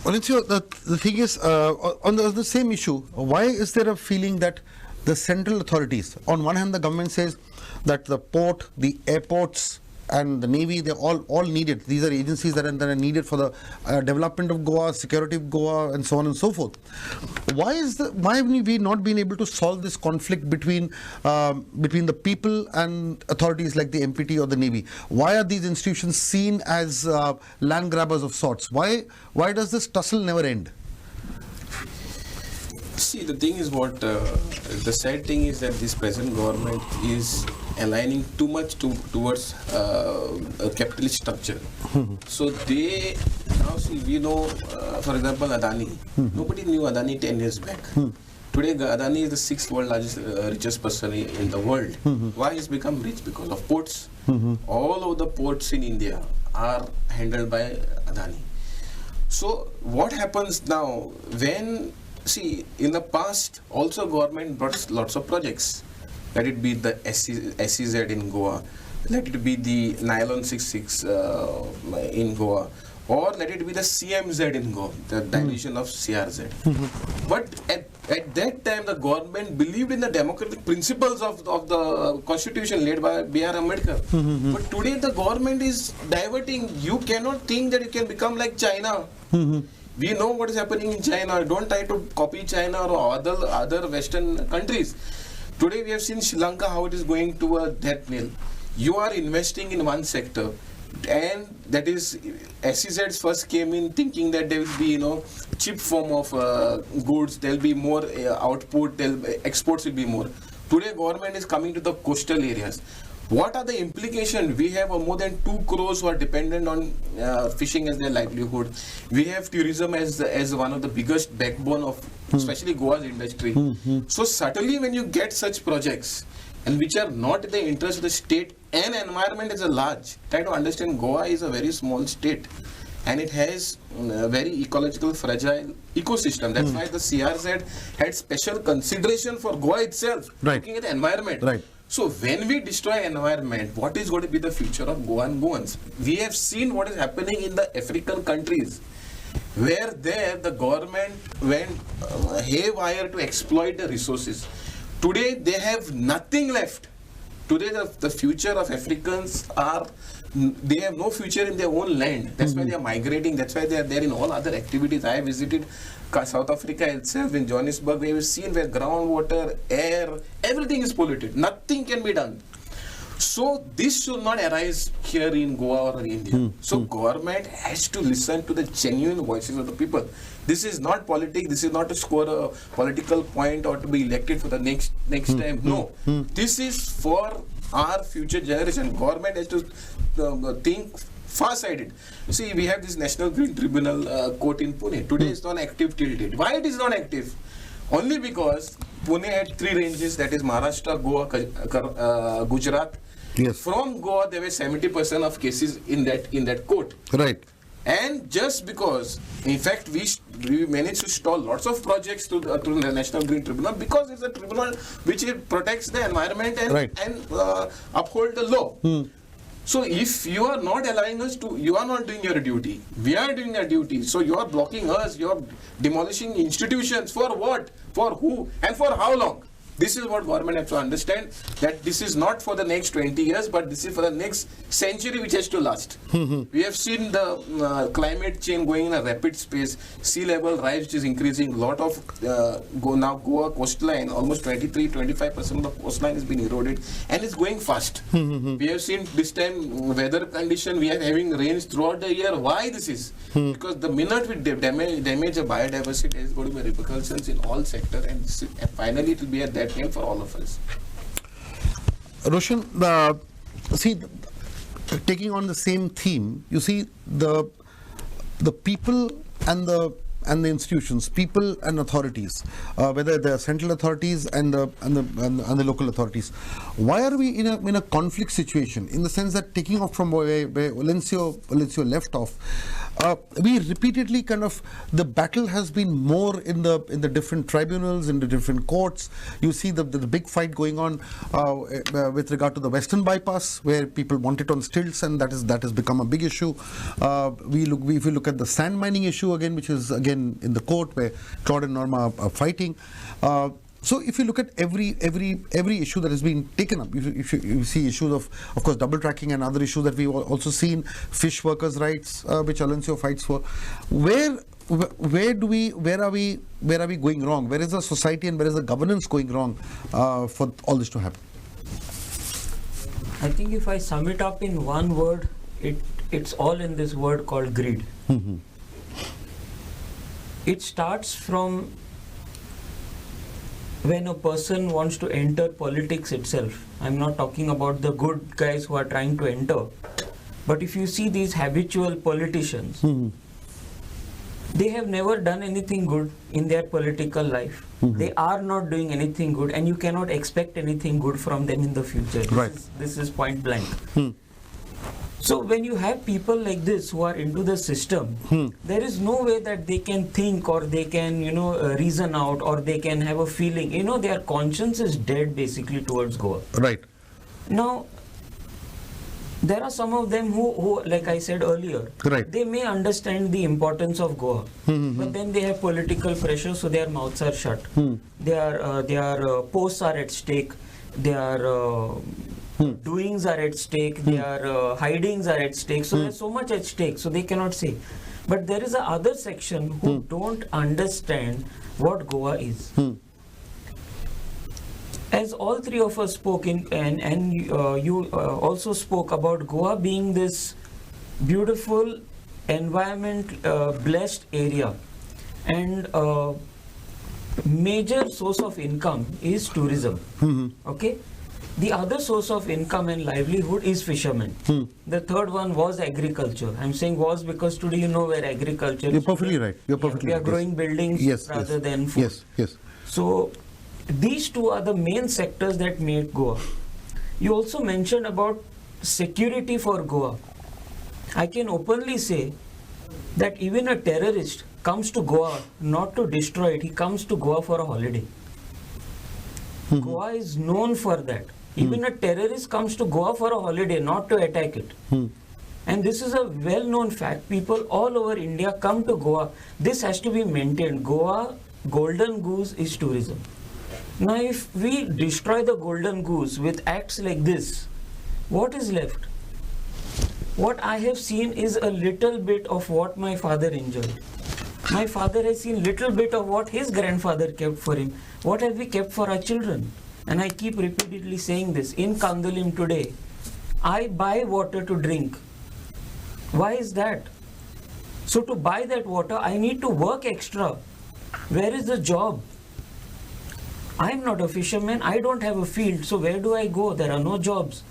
the thing is, on the same issue, why is there a feeling that the central authorities, on one hand the government says that the port, the airports and the Navy, they're all needed. These are agencies that are needed for the development of Goa, security of Goa and so on and so forth. Why have we not been able to solve this conflict between the people and authorities like the MPT or the Navy? Why are these institutions seen as land grabbers of sorts? Why does this tussle never end? See, the thing is the sad thing is that this present government is aligning too much towards a capitalist structure. So they, now see, we know, for example, Adani. Nobody knew Adani 10 years back. Today, Adani is the 6th world largest, richest person in the world. Why he's become rich? Because of ports. All of the ports in India are handled by Adani. So what happens now when, see, in the past, also government brought lots of projects. Let it be the SEZ in Goa, let it be the Nylon 66 in Goa, or let it be the CMZ in Goa, the dilution of CRZ. But at that time, the government believed in the democratic principles of the constitution led by B.R. Ambedkar. But today, the government is diverting. You cannot think that you can become like China. We know what is happening in China. Don't try to copy China or other Western countries. Today we have seen Sri Lanka, how it is going to a death knell. You are investing in one sector, and that is SEZs first came in thinking that there will be cheap form of goods. There will be more output. Exports will be more. Today government is coming to the coastal areas. What are the implications? We have more than 2 crores who are dependent on fishing as their livelihood. We have tourism as one of the biggest backbone of especially Goa's industry. So certainly when you get such projects and which are not in the interest of the state and environment is a large, try to understand Goa is a very small state and it has a very ecological fragile ecosystem. That's why the CRZ had special consideration for Goa itself, looking at the environment. Right. So when we destroy environment, what is going to be the future of Goa and Goans? We have seen what is happening in the African countries, where there the government went haywire to exploit the resources. Today they have nothing left. Today, the future of Africans they have no future in their own land. That's why they are migrating. That's why they are there in all other activities. I visited South Africa itself, in Johannesburg, where we've seen where groundwater, air, everything is polluted. Nothing can be done. So this should not arise here in Goa or India. So government has to listen to the genuine voices of the people. This is not politics. This is not to score a political point or to be elected for the next time. No, this is for our future generation. Government has to think far-sighted. You see, we have this National Green Tribunal court in Pune. Today it's not active till date. Why it is not active? Only because Pune had 3 ranges, that is Maharashtra, Goa, Gujarat. Yes. From Goa, there were 70% of cases in that court. Right. And just because, in fact, we managed to stall lots of projects to the National Green Tribunal, because it's a tribunal which protects the environment and uphold the law. So if you are not allowing us to, you are not doing your duty. We are doing our duty. So you are blocking us, you are demolishing institutions. For what? For who? And for how long? This is what government has to understand, that this is not for the next 20 years, but this is for the next century which has to last. We have seen the climate change going in a rapid space. Sea level rise is increasing. A lot of Goa coastline, almost 23-25% of the coastline has been eroded, and it's going fast. We have seen this time weather condition, we are having rains throughout the year. Why this is? Because the minute we damage a biodiversity, there is going to be repercussions in all sectors, and finally it will be at that end for all of us. Roshan, taking on the same theme, you see the people and the institutions, people and authorities, whether the central authorities and the local authorities. Why are we in a conflict situation? In the sense that, taking off from where Valencio left off, we repeatedly the battle has been more in the different tribunals, in the different courts. You see the big fight going on with regard to the Western bypass, where people want it on stilts, and that has become a big issue. If you look at the sand mining issue again, which is again in the court, where Claude and Norma are fighting. So if you look at every issue that has been taken up, you see issues of course double tracking and other issues that we've also seen, fish workers' rights, which Alencio fights for. Where are we going wrong? Where is the society and where is the governance going wrong for all this to happen? I think if I sum it up in one word, it's all in this word called greed. It starts from when a person wants to enter politics itself. I'm not talking about the good guys who are trying to enter, but if you see these habitual politicians, they have never done anything good in their political life. They are not doing anything good, and you cannot expect anything good from them in the future. This is point blank. So when you have people like this who are into the system, there is no way that they can think, or they can reason out, or they can have a feeling. Their conscience is dead basically towards Goa. Right. Now, there are some of them who, like I said earlier, they may understand the importance of Goa, but then they have political pressure, so their mouths are shut. Their posts are at stake. Their doings are at stake, their hidings are at stake, so there's so much at stake, so they cannot say. But there is a other section who don't understand what Goa is. As all three of us spoke and you also spoke about Goa being this beautiful environment blessed area, and major source of income is tourism. Okay. The other source of income and livelihood is fishermen. The third one was agriculture. I'm saying was because today where agriculture is. You're perfectly right. We are growing buildings rather than food. Yes. So these two are the main sectors that make Goa. You also mentioned about security for Goa. I can openly say that even a terrorist comes to Goa not to destroy it. He comes to Goa for a holiday. Goa is known for that. Even a terrorist comes to Goa for a holiday, not to attack it. And this is a well-known fact. People all over India come to Goa. This has to be maintained. Goa, golden goose is tourism. Now if we destroy the golden goose with acts like this, what is left? What I have seen is a little bit of what my father enjoyed. My father has seen little bit of what his grandfather kept for him. What have we kept for our children? And I keep repeatedly saying this. In Kandolim today, I buy water to drink. Why is that? So to buy that water, I need to work extra. Where is the job? I am not a fisherman. I don't have a field. So where do I go? There are no jobs.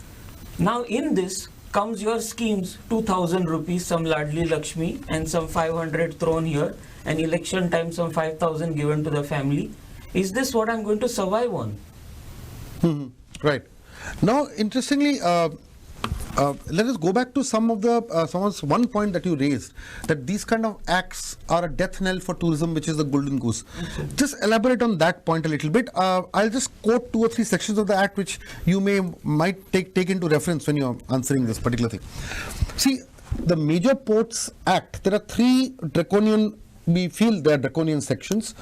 Now in this comes your schemes, 2,000 rupees, some Ladli Lakshmi and some 500 thrown here, and election time some 5,000 given to the family. Is this what I'm going to survive on? Right. Now, interestingly, let us go back to one point that you raised, that these kind of acts are a death knell for tourism, which is the golden goose. Just elaborate on that point a little bit. I'll just quote 2 or 3 sections of the act which you might take into reference when you're answering this particular thing. See, the Major Ports Act, there are 3 we feel they are draconian sections.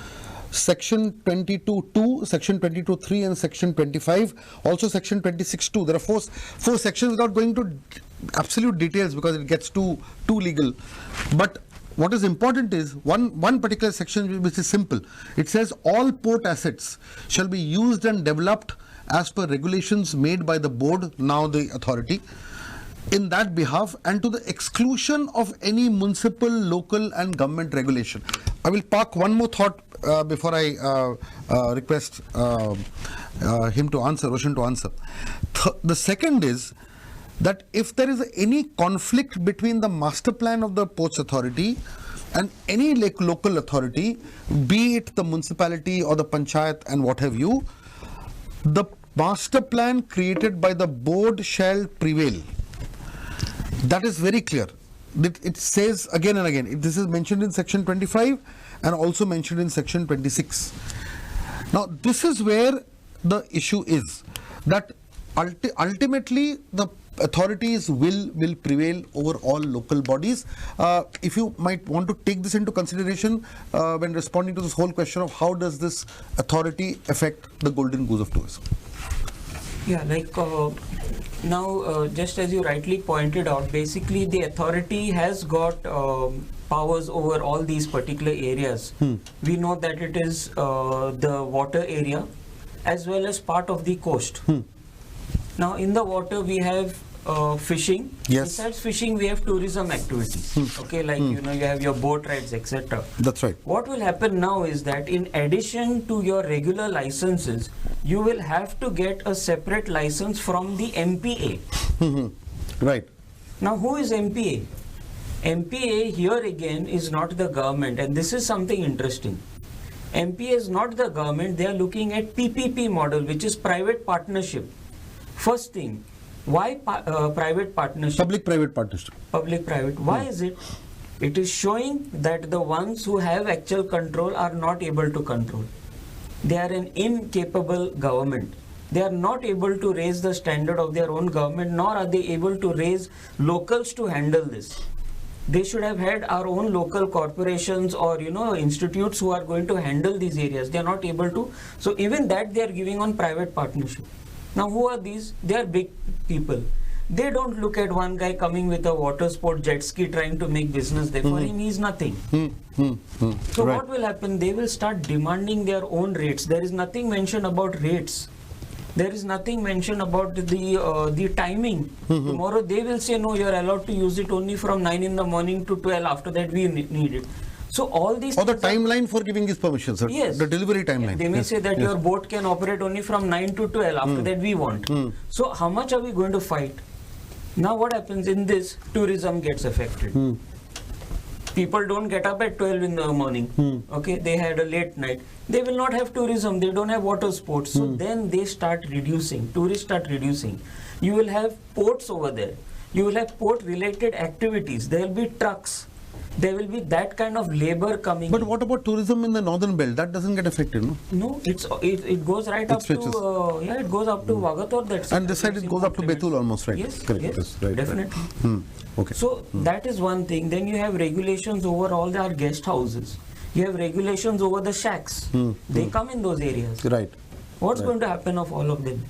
Section 22.2, Section 22.3 and Section 25, also Section 26.2. There are four sections without going to absolute details because it gets too legal. But what is important is one particular section which is simple. It says all port assets shall be used and developed as per regulations made by the board, now the authority, in that behalf and to the exclusion of any municipal, local and government regulation. I will park one more thought before I request him to answer, Roshan to answer. The second is that if there is any conflict between the master plan of the Ports Authority and any local authority, be it the municipality or the panchayat and what have you, the master plan created by the board shall prevail. That is very clear. It says again and again. This is mentioned in Section 25 and also mentioned in Section 26. Now, this is where the issue is, that ultimately the authorities will prevail over all local bodies. If you might want to take this into consideration when responding to this whole question of how does this authority affect the golden goose of tourism. Yeah, now just as you rightly pointed out, basically the authority has got powers over all these particular areas. We know that it is the water area as well as part of the coast. Now in the water we have fishing. Yes. Besides fishing we have tourism activities. Okay, like you have your boat rides, etc. That's right. What will happen now is that in addition to your regular licenses, you will have to get a separate license from the MPA. Right. Now who is MPA? MPA here again is not the government, and this is something interesting. MPA is not the government. They are looking at PPP model, which is private partnership. First thing, why private partnership? Public-private partnership. Public-private. Why is it? It is showing that the ones who have actual control are not able to control. They are an incapable government. They are not able to raise the standard of their own government, nor are they able to raise locals to handle this. They should have had our own local corporations or institutes who are going to handle these areas. They are not able to. So even that they are giving on private partnership. Now who are these? They are big people. They don't look at one guy coming with a water sport jet ski trying to make business there. For him, he is nothing. So right. What will happen? They will start demanding their own rates. There is nothing mentioned about rates. There is nothing mentioned about the timing. Tomorrow they will say, no, you are allowed to use it only from 9 in the morning to 12. After that, we need it. So all these. Or the timeline for giving these permissions. Yes. The delivery timeline. They may say that your boat can operate only from 9 to 12. After that, we want. So how much are we going to fight? Now what happens in this? Tourism gets affected. People don't get up at 12 in the morning. Okay, they had a late night. They will not have tourism. They don't have water sports. So then they start reducing. Tourists start reducing. You will have ports over there. You will have port related activities. There will be trucks. There will be that kind of labor coming. But what about tourism in the northern belt? That doesn't get affected, no? No, it goes right up to it goes up to Vagator. That's and this side it goes up to Betul almost, right? Yes, correct. yes, Right, definitely. Right. Okay. So that is one thing. Then you have regulations over all our guest houses. You have regulations over the shacks. They come in those areas. Right. What's going to happen of all of them?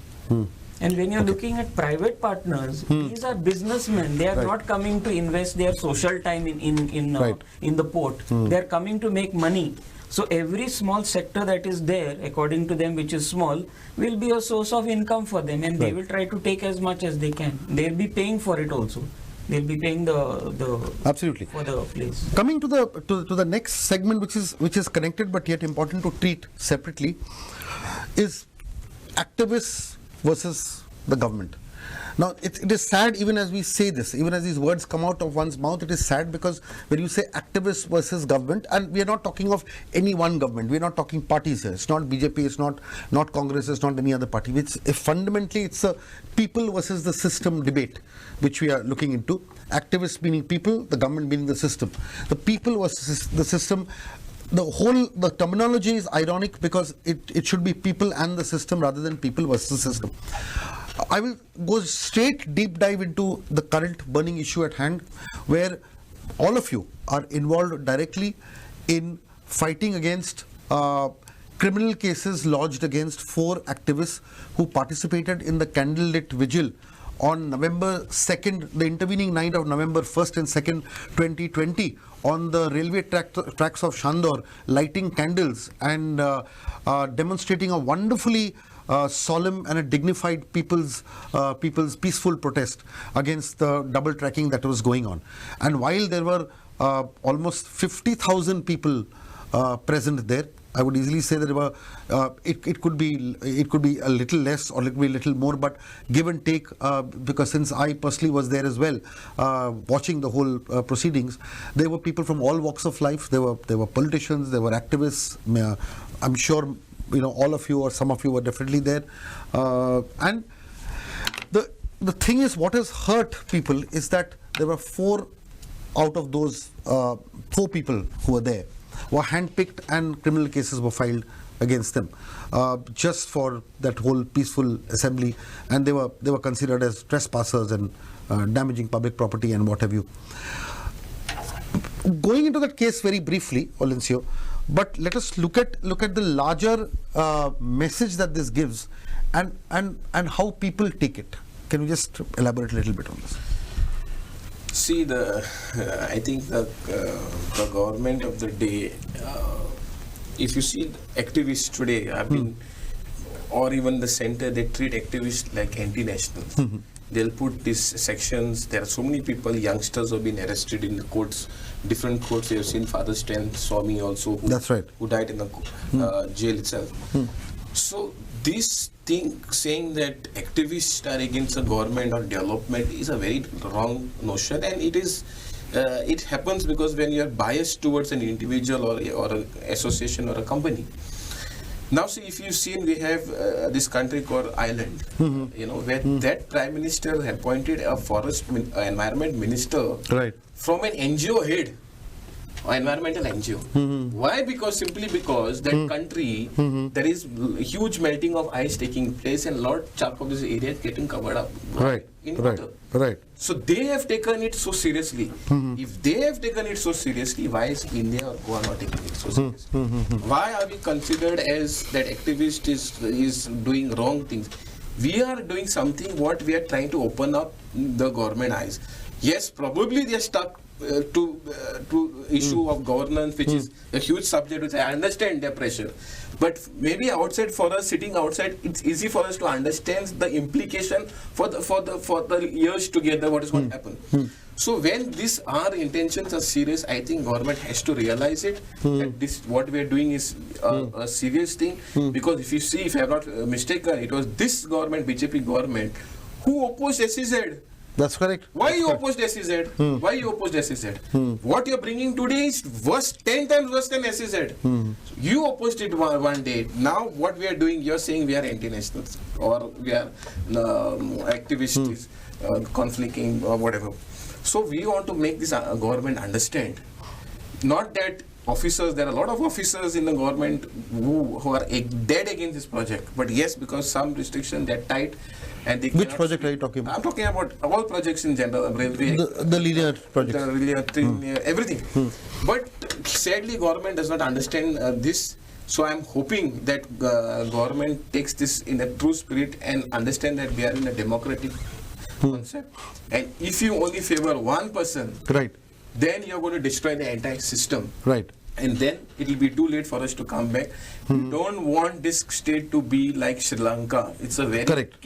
And when you're looking at private partners, these are businessmen. They are not coming to invest their social time in the port. They are coming to make money. So every small sector that is there, according to them, which is small, will be a source of income for them, and they will try to take as much as they can. They'll be paying for it also. They'll be paying the absolutely for the place. Coming to the next segment, which is connected but yet important to treat separately, is activists versus the government. Now, it is sad even as we say this, even as these words come out of one's mouth, it is sad because when you say activists versus government, and we are not talking of any one government, we are not talking parties here, it's not BJP, it's not Congress, it's not any other party, fundamentally it's a people versus the system debate which we are looking into. Activists meaning people, the government meaning the system. The people versus the system. The terminology is ironic because it should be people and the system rather than people versus the system. I will go straight deep dive into the current burning issue at hand, where all of you are involved directly in fighting against criminal cases lodged against 4 activists who participated in the candlelit vigil on November 2nd, the intervening night of November 1st and 2nd, 2020, on the railway tracks of Shandor, lighting candles and demonstrating a wonderfully solemn and a dignified people's peaceful protest against the double tracking that was going on. And while there were almost 50,000 people present there, I would easily say that there were, it could be a little less or it could be a little more, but give and take, because since I personally was there as well, watching the whole proceedings, there were people from all walks of life. There were politicians, there were activists. I'm sure all of you or some of you were definitely there, and the thing is, what has hurt people is that there were 4 out of those 4 people who were there were handpicked and criminal cases were filed against them just for that whole peaceful assembly, and they were considered as trespassers and damaging public property and what have you. Going into that case very briefly, Olencio, but let us look at the larger message that this gives and how people take it. Can you just elaborate a little bit on this? See, I think the government of the day, if you see activists today, have been, or even the center, they treat activists like antinationals. They'll put these sections. There are so many people, youngsters who have been arrested in the courts, different courts. You have seen Father Stan Swami also, That's right. who died in the jail itself. So this thing saying that activists are against the government or development is a very wrong notion, and it happens because when you are biased towards an individual or an association or a company. Now see, if you've seen, we have this country called Ireland, where that Prime Minister appointed a environment minister from an NGO head, environmental NGO. Why? Simply because that country, there is huge melting of ice taking place and large chunk of this area is getting covered up in water. So they have taken it so seriously. If they have taken it so seriously, why is India or Goa not taking it so seriously? Why are we considered as that activist is doing wrong things? We are doing something what we are trying to open up the government eyes. Yes, probably they are stuck to issue of governance, which is a huge subject, which I understand their pressure. But maybe outside, for us sitting outside, it's easy for us to understand the implication for the years together what is going to happen. So when our intentions are serious, I think government has to realize it, that this what we are doing is a serious thing. Because if you see, if I am not mistaken, it was this government, BJP government, who opposed SEZ. That's correct. Why you opposed SEZ? Why you opposed SEZ? What you're bringing today is 10 times worse than SEZ. You opposed it one day. Now what we are doing, you're saying we are anti-nationals or we are activists, conflicting or whatever. So we want to make this government understand. Not that officers, there are a lot of officers in the government who are dead against this project. But yes, because some restrictions, they're tight. And they Which project are you talking about? I'm talking about all projects in general, railway. The linear projects. The linear thing, everything. But sadly, government does not understand this. So I'm hoping that government takes this in a true spirit and understand that we are in a democratic concept. And if you only favor one person, Right. then you're going to destroy the entire system. Right. And then it will be too late for us to come back. We don't want this state to be like Sri Lanka. It's a very Correct.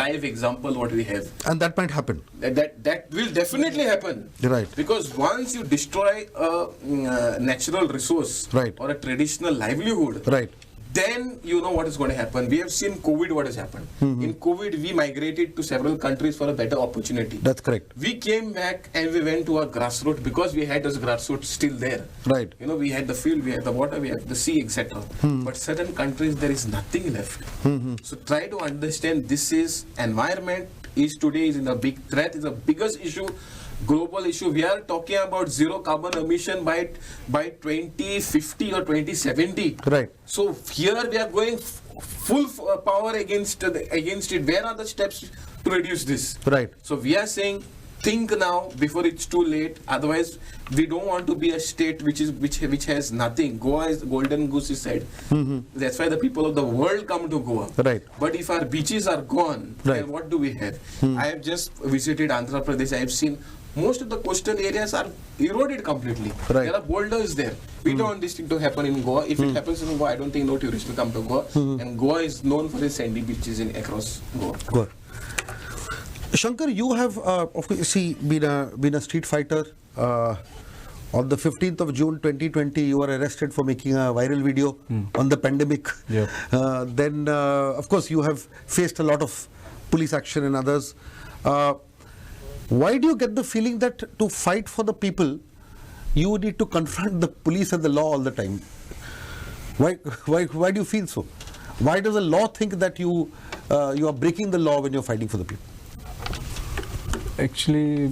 live example what we have. And that might happen. That will definitely happen. Right. Because once you destroy a natural resource Right. or a traditional livelihood, Right. then you know what is going to happen. We have seen COVID, what has happened. In COVID, we migrated to several countries for a better opportunity. That's correct. We came back and we went to our grassroots because we had those grassroots still there. Right. You know, we had the field, we had the water, we had the sea, etc. But certain countries, there is nothing left. So try to understand this is environment is today is in a big threat, is the biggest issue, global issue. We are talking about zero carbon emission by 2050 or 2070. Right. So here we are going full power against it. Where are the steps to reduce this? Right. So we are saying, think now before it's too late. Otherwise, we don't want to be a state which has nothing. Goa is golden goose, is said. That's why the people of the world come to Goa. Right. But if our beaches are gone, Right. then what do we have? I have just visited Andhra Pradesh. I have seen most of the coastal areas are eroded completely. Right. There are boulders there. We don't want this thing to happen in Goa. If it happens in Goa, I don't think no tourists will come to Goa. And Goa is known for its sandy beaches across Goa. Good. Shankar, you have, of course, been a street fighter. On the 15th of June 2020, you were arrested for making a viral video on the pandemic. Yep. Then, of course, you have faced a lot of police action and others. Why do you get the feeling that to fight for the people, you need to confront the police and the law all the time? Why do you feel so? Why does the law think that you are breaking the law when you're fighting for the people? Actually,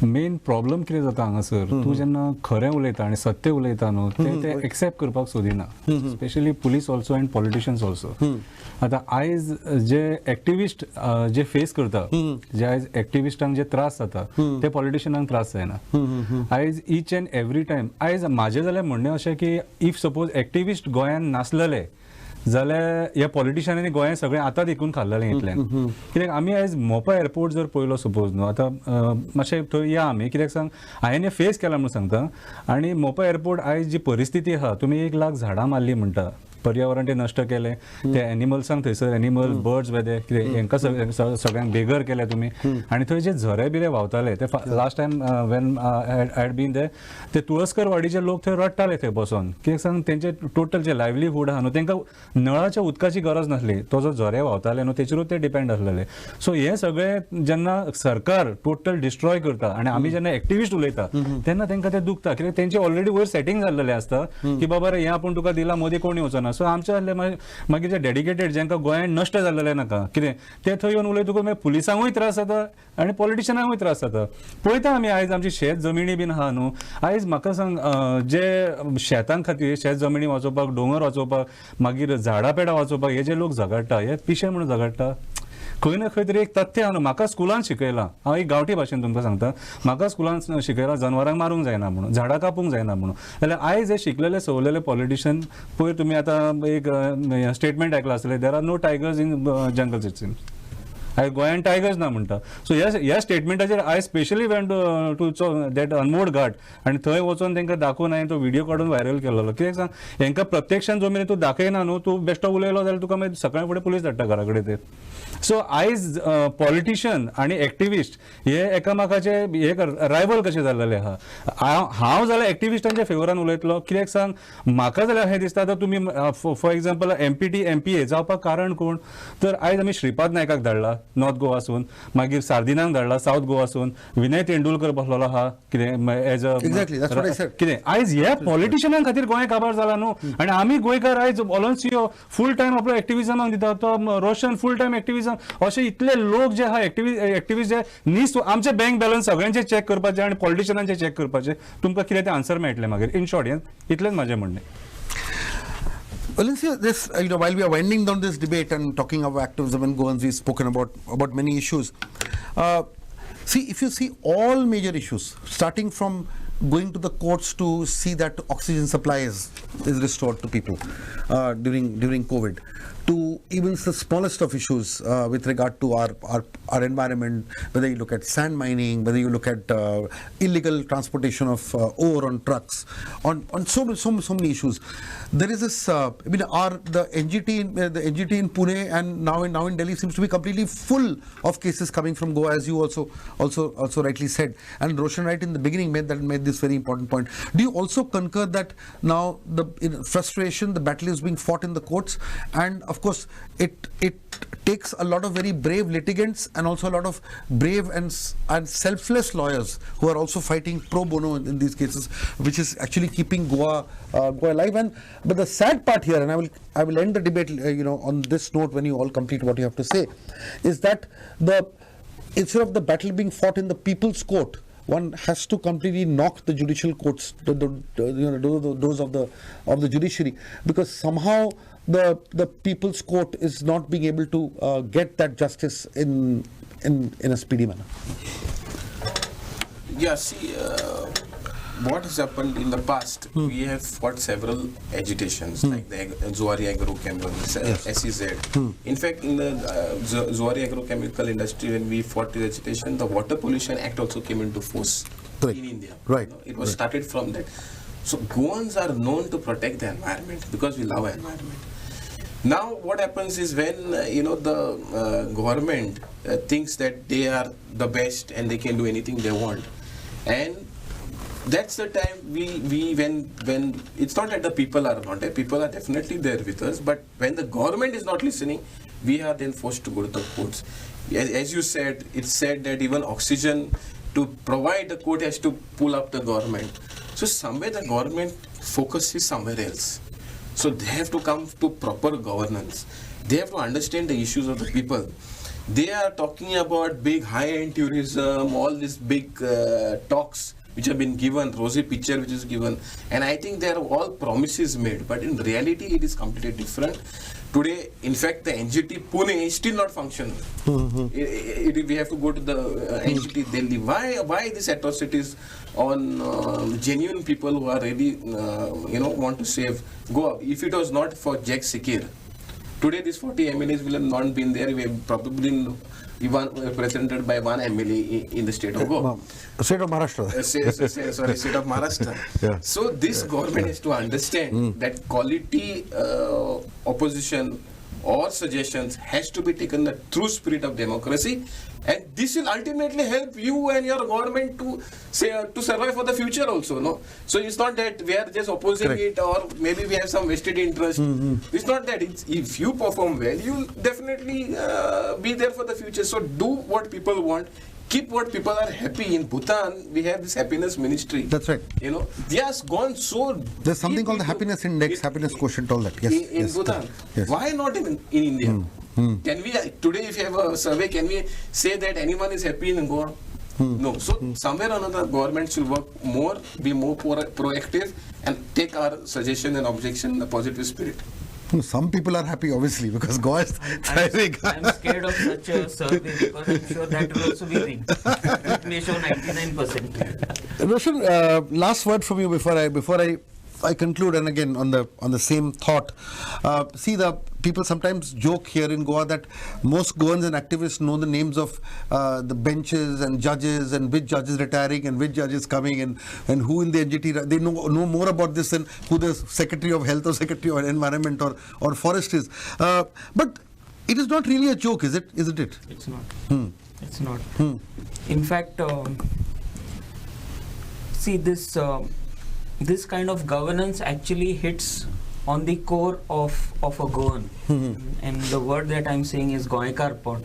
main problem कितें जाता हांगासर तूं जेन्ना खरें उलयता आनी सत्य उलयता न्हू ते एक्सेप्ट करपाक सोदिना specially police also and politicians also आतां आयज जे एक्टिविस्ट जे फेस करता जे आयज एक्टिविस्टांक जे त्रास जाता ते पॉलिटिशियनांक त्रास जायना आयज ईच एंड एवरी टायम आयज म्हाजें जाल्यार म्हणणें अशें की इफ सपोज एक्टिविस्ट गोंयांत नासलेले जाल्यार ह्या पॉलिटिशियनांनी गोंय सगळें आतां देखून खाल्लेलें इतल्यान कित्याक आमी आयज मोपा एअरपोर्ट जर पळयलो सपोज न्हू आतां मातशें थंय या आमी कित्याक सांग हांवें हें फेस केलां म्हणून सांगता आनी मोपा एअरपोर्ट आयज जी परिस्थिती आहा तुमी 1 लाख झाडां मारली म्हणटा पर्यावरण ते नश्ट केले ते एनिमल्सांक थंयसर एनिमल बर्ड्स वेदे कितें हेंकां सगळ्यांक बेगर केले तुमी आनी थंय जे झरे बिरे व्हांवताले ते last time when had been ते तुळसकर वाडीचे लोक थंय रडटाले थंय बसून कित्याक सांग तेंचे टोटल जे लायव्हलीहूड आहा न्हू तांकां नळाच्या उदकाची गरज नासली तो जो झरे व्हांवताले न्हू तेचेरूच ते डिपेंड आसलेले सो हे सगळें जेन्ना सरकार टोटल डिस्ट्रॉय करता आनी आमी जेन्ना एक्टिविस्ट उलयता तेन्ना तांकां तें दुखता कित्याक तेंचे ऑलरेडी वयर सेटींग जाल्लेलें आसता की बाबा रे हें आपूण तुका दिलां मोदी कोण येवचो ना सो आमचे आसले मागीर जे डेडिकेटेड जेंकां गोंयांत नश्ट जाल्लेले नाका कितें ते थंय येवन उलयतकूच मागीर पुलिसांकूय त्रास जाता आनी पॉलिटिशियनांकूय त्रास जाता पळयता आमी आयज आमची शेत जमिनी बीन आहा न्हू आयज म्हाका सांग जे शेतां खातीर शेत जमिनी वाचोवपाक दोंगर वाचोवपाक मागीर झाडां पेडां वाचोवपाक हे जे लोक झगडटा हे पिशे म्हणून झगडटा खंय ना खंय तरी एक तथ्य आहा न्हू म्हाका स्कुलान शिकयलां हांव एक गांवठी भाशेन तुमकां सांगता म्हाका स्कुलान शिकयलां जनवरांक मारूंक जायना म्हणून झाडां कापूंक जायना म्हणून जाल्यार आयज हे शिकलेले सवरलेले पॉलिटिशियन पयर तुमी आतां एक स्टेटमेंट आयकलां आसतलें there are no tigers in jungles it seems आयज गोंयांत टायगर्स ना म्हणटा सो ह्या स्टेटमेंटाचेर I specially went to that Anmod Ghat आनी थंय वचून तांकां दाखोवन हांवें तो व्हिडिओ काडून व्हायरल केलेलो कित्याक सांग हांकां प्रत्यक्षान जो मेरेन तूं दाखयना न्हू तूं बेश्टो उलयलो जाल्यार तुका मागीर सकाळीं फुडें पुलीस धाडटा घरा कडेन ते सो आयज पॉलिटिशियन आनी एक्टिविस्ट हे एकामेकाचे हे रायवल कशे जाल्लेले आहा हांव जाल्यार एक्टिविस्टांच्या फेवरान उलयतलो कित्याक सांग म्हाका जाल्यार हें दिसता आतां तुमी फॉर एग्जाम्पल MPA जावपाक कारण कोण तर आयज आमी श्रीपाद नायकाक धाडला नॉर्थ गोवासून मागीर सार्दिनाक धाडला सावथ गोवासून विनय तेंडुलकर बसलेलो आहा कितें एज अ कितें आयज ह्या पॉलिटिशियनां खातीर गोंय काबार जाला न्हू आनी आमी गोंयकार आयज ऑलन्सियो फूल टायम आपलो एक्टिविजमाक दिता तो रोशन फूल टायम एक्टिविजम अशे इतले लोक जे आहा एक्टिविस्ट जे नीस आमचे बँक बॅलन्स सगळ्यांचे चॅक करपाचे आनी पॉलिटिशियनांचे चॅक करपाचे तुमकां कितें ते आन्सर मेळटले मागीर इन शॉर्ट इतलेंच म्हाजें म्हणणें Well, let's see this. While we are winding down this debate and talking about activism and Goans, we've spoken about many issues. See, if you see all major issues, starting from going to the courts to see that oxygen supply is restored to people during COVID, to even the smallest of issues with regard to our environment, whether you look at sand mining, whether you look at illegal transportation of ore on trucks, on so many issues. There is this, the NGT in Pune and now in Delhi seems to be completely full of cases coming from Goa, as you also rightly said. And Roshan right in the beginning made this very important point. Do you also concur that now in frustration, the battle is being fought in the courts, and of course it takes a lot of very brave litigants and also a lot of brave and selfless lawyers who are also fighting pro bono in these cases, which is actually keeping Goa alive. But the sad part here, and I will end the debate on this note when you all complete what you have to say, is that instead of the battle being fought in the people's court, one has to completely knock the judicial courts, the doors of the judiciary, because somehow the people's court is not being able to get that justice in a speedy manner. Yeah, see, what has happened in the past, we have fought several agitations, like the Zuari Agrochemicals, SEZ. In fact, in the Zuari Agrochemical industry, when we fought the agitation, the Water Pollution Act also came into force in India. Right. It was started from that. So Goans are known to protect the environment because we love environment. Now what happens is when the government thinks that they are the best and they can do anything they want, and that's the time when it's not that the people are not there, people are definitely there with us, but when the government is not listening, we are then forced to go to the courts. As you said, it's said that even oxygen to provide, the court has to pull up the government. So somewhere the government focus is somewhere else. So they have to come to proper governance. They have to understand the issues of the people. They are talking about big high-end tourism, all these big talks which have been given, rosy picture which is given, and I think they are all promises made, but in reality it is completely different. Today, in fact, the NGT Pune is still not functional. We have to go to the NGT Delhi. Why these atrocities on genuine people who are really, want to save Goa? If it was not for Jack Sikir, today these 40 MLAs will have not been there. We have probably represented by one MLA in the state of Goa. State of Maharashtra. State of Maharashtra. Yeah. So this government has to understand that quality opposition or suggestions has to be taken the true spirit of democracy, and this will ultimately help you and your government to survive for the future also. No, so it's not that we are just opposing it, or maybe we have some vested interest. It's not that. If you perform well, you'll definitely be there for the future. So do what people want. Keep what people are happy. In Bhutan, we have this happiness ministry. That's right. They have gone so. There's something called the happiness index, happiness quotient, all that. Yes. In Bhutan. Yes. Why not in India? Can we today, if you have a survey, can we say that anyone is happy in Goa? No. So somewhere or another, government should work more, be more proactive, and take our suggestion and objection in a positive spirit. Some people are happy, obviously, because Goa is thriving. I'm scared of such a survey because I'm sure that will also be rigged. It may show 99%. Roshan, last word from you before I conclude, and again on the same thought. See, the people sometimes joke here in Goa that most Goans and activists know the names of the benches and judges, and which judge is retiring and which judge is coming, and who in the NGT. They know more about this than who the Secretary of Health or Secretary of Environment or Forest is. But it is not really a joke, is it? Isn't it? It's not. It's not. In fact, see this. This kind of governance actually hits on the core of a Goan. And the word that I'm saying is Point-Counterpoint.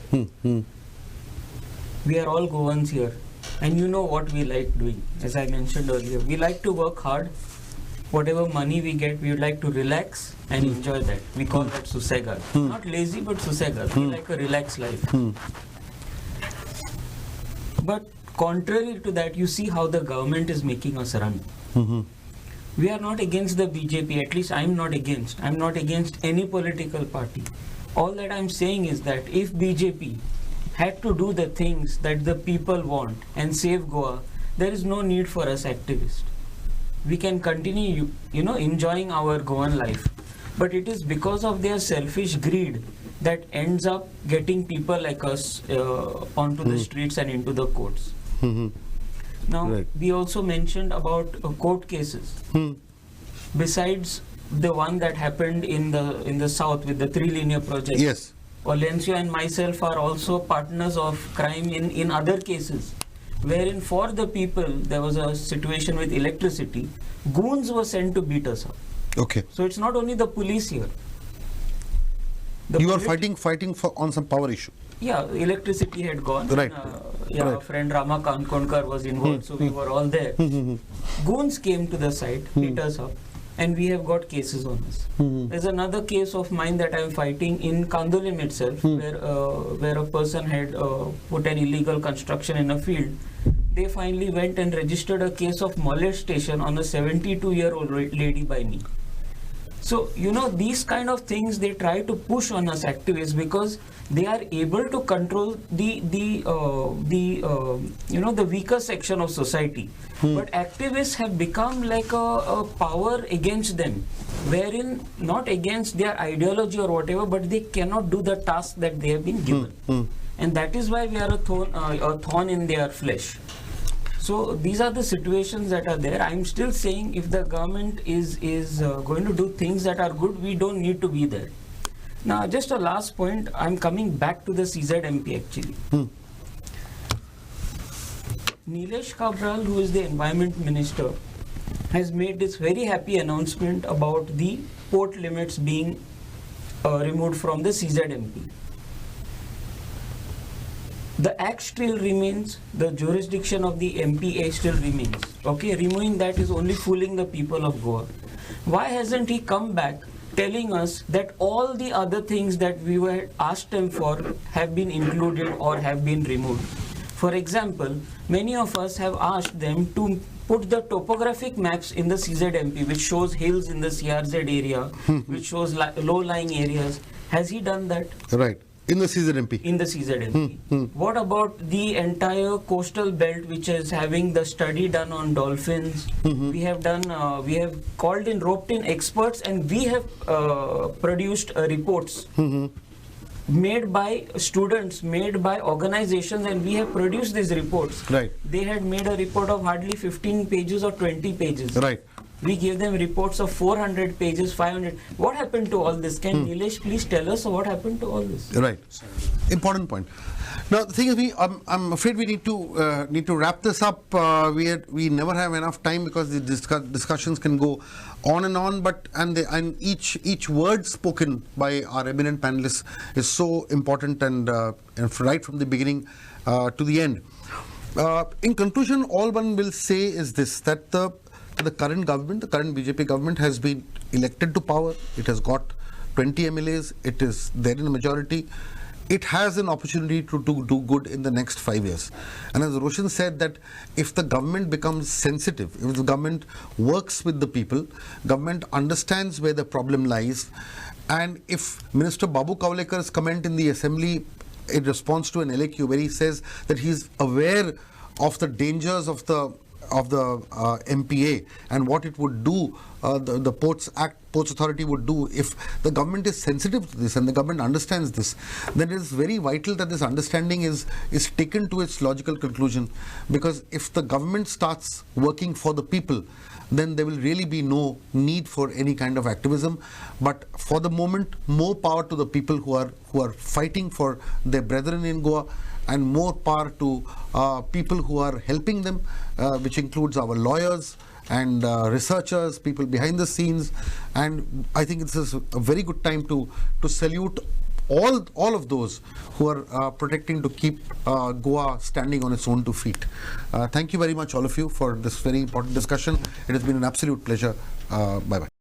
We are all Goans here. And you know what we like doing. As I mentioned earlier, we like to work hard. Whatever money we get, we would like to relax and enjoy that. We call that susegar. Not lazy, but susegar. We like a relaxed life. But contrary to that, you see how the government is making us run. We are not against the BJP, at least I'm not against. I'm not against any political party. All that I'm saying is that if BJP had to do the things that the people want and save Goa, there is no need for us activists. We can continue, enjoying our Goan life. But it is because of their selfish greed that ends up getting people like us onto the streets and into the courts. Now, we also mentioned about court cases. Besides the one that happened in the south with the 3 linear project. Yes. Valencio and myself are also partners of crime in other cases, wherein for the people there was a situation with electricity. Goons were sent to beat us up. Okay. So it's not only the police here. You are fighting on some power issue. Yeah, electricity had gone. Right. Our friend Rama Kankonkar was involved, so we were all there. Goons came to the site, beat us up, and we have got cases on us. There's another case of mine that I'm fighting in Kandolim itself, where a person had put an illegal construction in a field. They finally went and registered a case of molestation on a 72-year-old lady by me. So, these kind of things they try to push on us activists because they are able to control the weaker section of society. But activists have become like a power against them, wherein not against their ideology or whatever, but they cannot do the task that they have been given. And that is why we are a thorn in their flesh. So these are the situations that are there. I'm still saying if the government is going to do things that are good, we don't need to be there. Now, just a last point, I'm coming back to the CZMP actually. Nilesh Cabral, who is the Environment Minister, has made this very happy announcement about the port limits being removed from the CZMP. The Act still remains, the jurisdiction of the MPA still remains. Okay, removing that is only fooling the people of Goa. Why hasn't he come back telling us that all the other things that we were asked him for have been included or have been removed? For example, many of us have asked them to put the topographic maps in the CZMP, which shows hills in the CRZ area, which shows low-lying areas. Has he done that? Right. In the CZMP. In the CZMP. What about the entire coastal belt, which is having the study done on dolphins? We have done. We have roped in experts, and we have produced reports made by students, made by organizations, and we have produced these reports. Right. They had made a report of hardly 15 pages or 20 pages. Right. We gave them reports of 400 pages, 500. What happened to all this? Can Nilesh please tell us what happened to all this? Right. Important point. Now the thing is, I'm afraid we need to wrap this up. We never have enough time because the discussions can go on and on. And each word spoken by our eminent panelists is so important and right from the beginning to the end. In conclusion, all one will say is this: that the current government, the current BJP government has been elected to power. It has got 20 MLAs. It is there in the majority. It has an opportunity to do good in the next 5 years. And as Roshan said, that if the government becomes sensitive, if the government works with the people, government understands where the problem lies, and if Minister Babu Kavlekar's comment in the assembly in response to an LAQ where he says that he is aware of the dangers of the MPA and what it would do, the Ports Authority would do, if the government is sensitive to this and the government understands this, then it is very vital that this understanding is taken to its logical conclusion. Because if the government starts working for the people, then there will really be no need for any kind of activism. But for the moment, more power to the people who are fighting for their brethren in Goa, and more power to people who are helping them, which includes our lawyers and researchers, people behind the scenes. And I think this is a very good time to salute all of those who are protecting to keep Goa standing on its own 2 feet. Thank you very much, all of you, for this very important discussion. It has been an absolute pleasure. Bye-bye.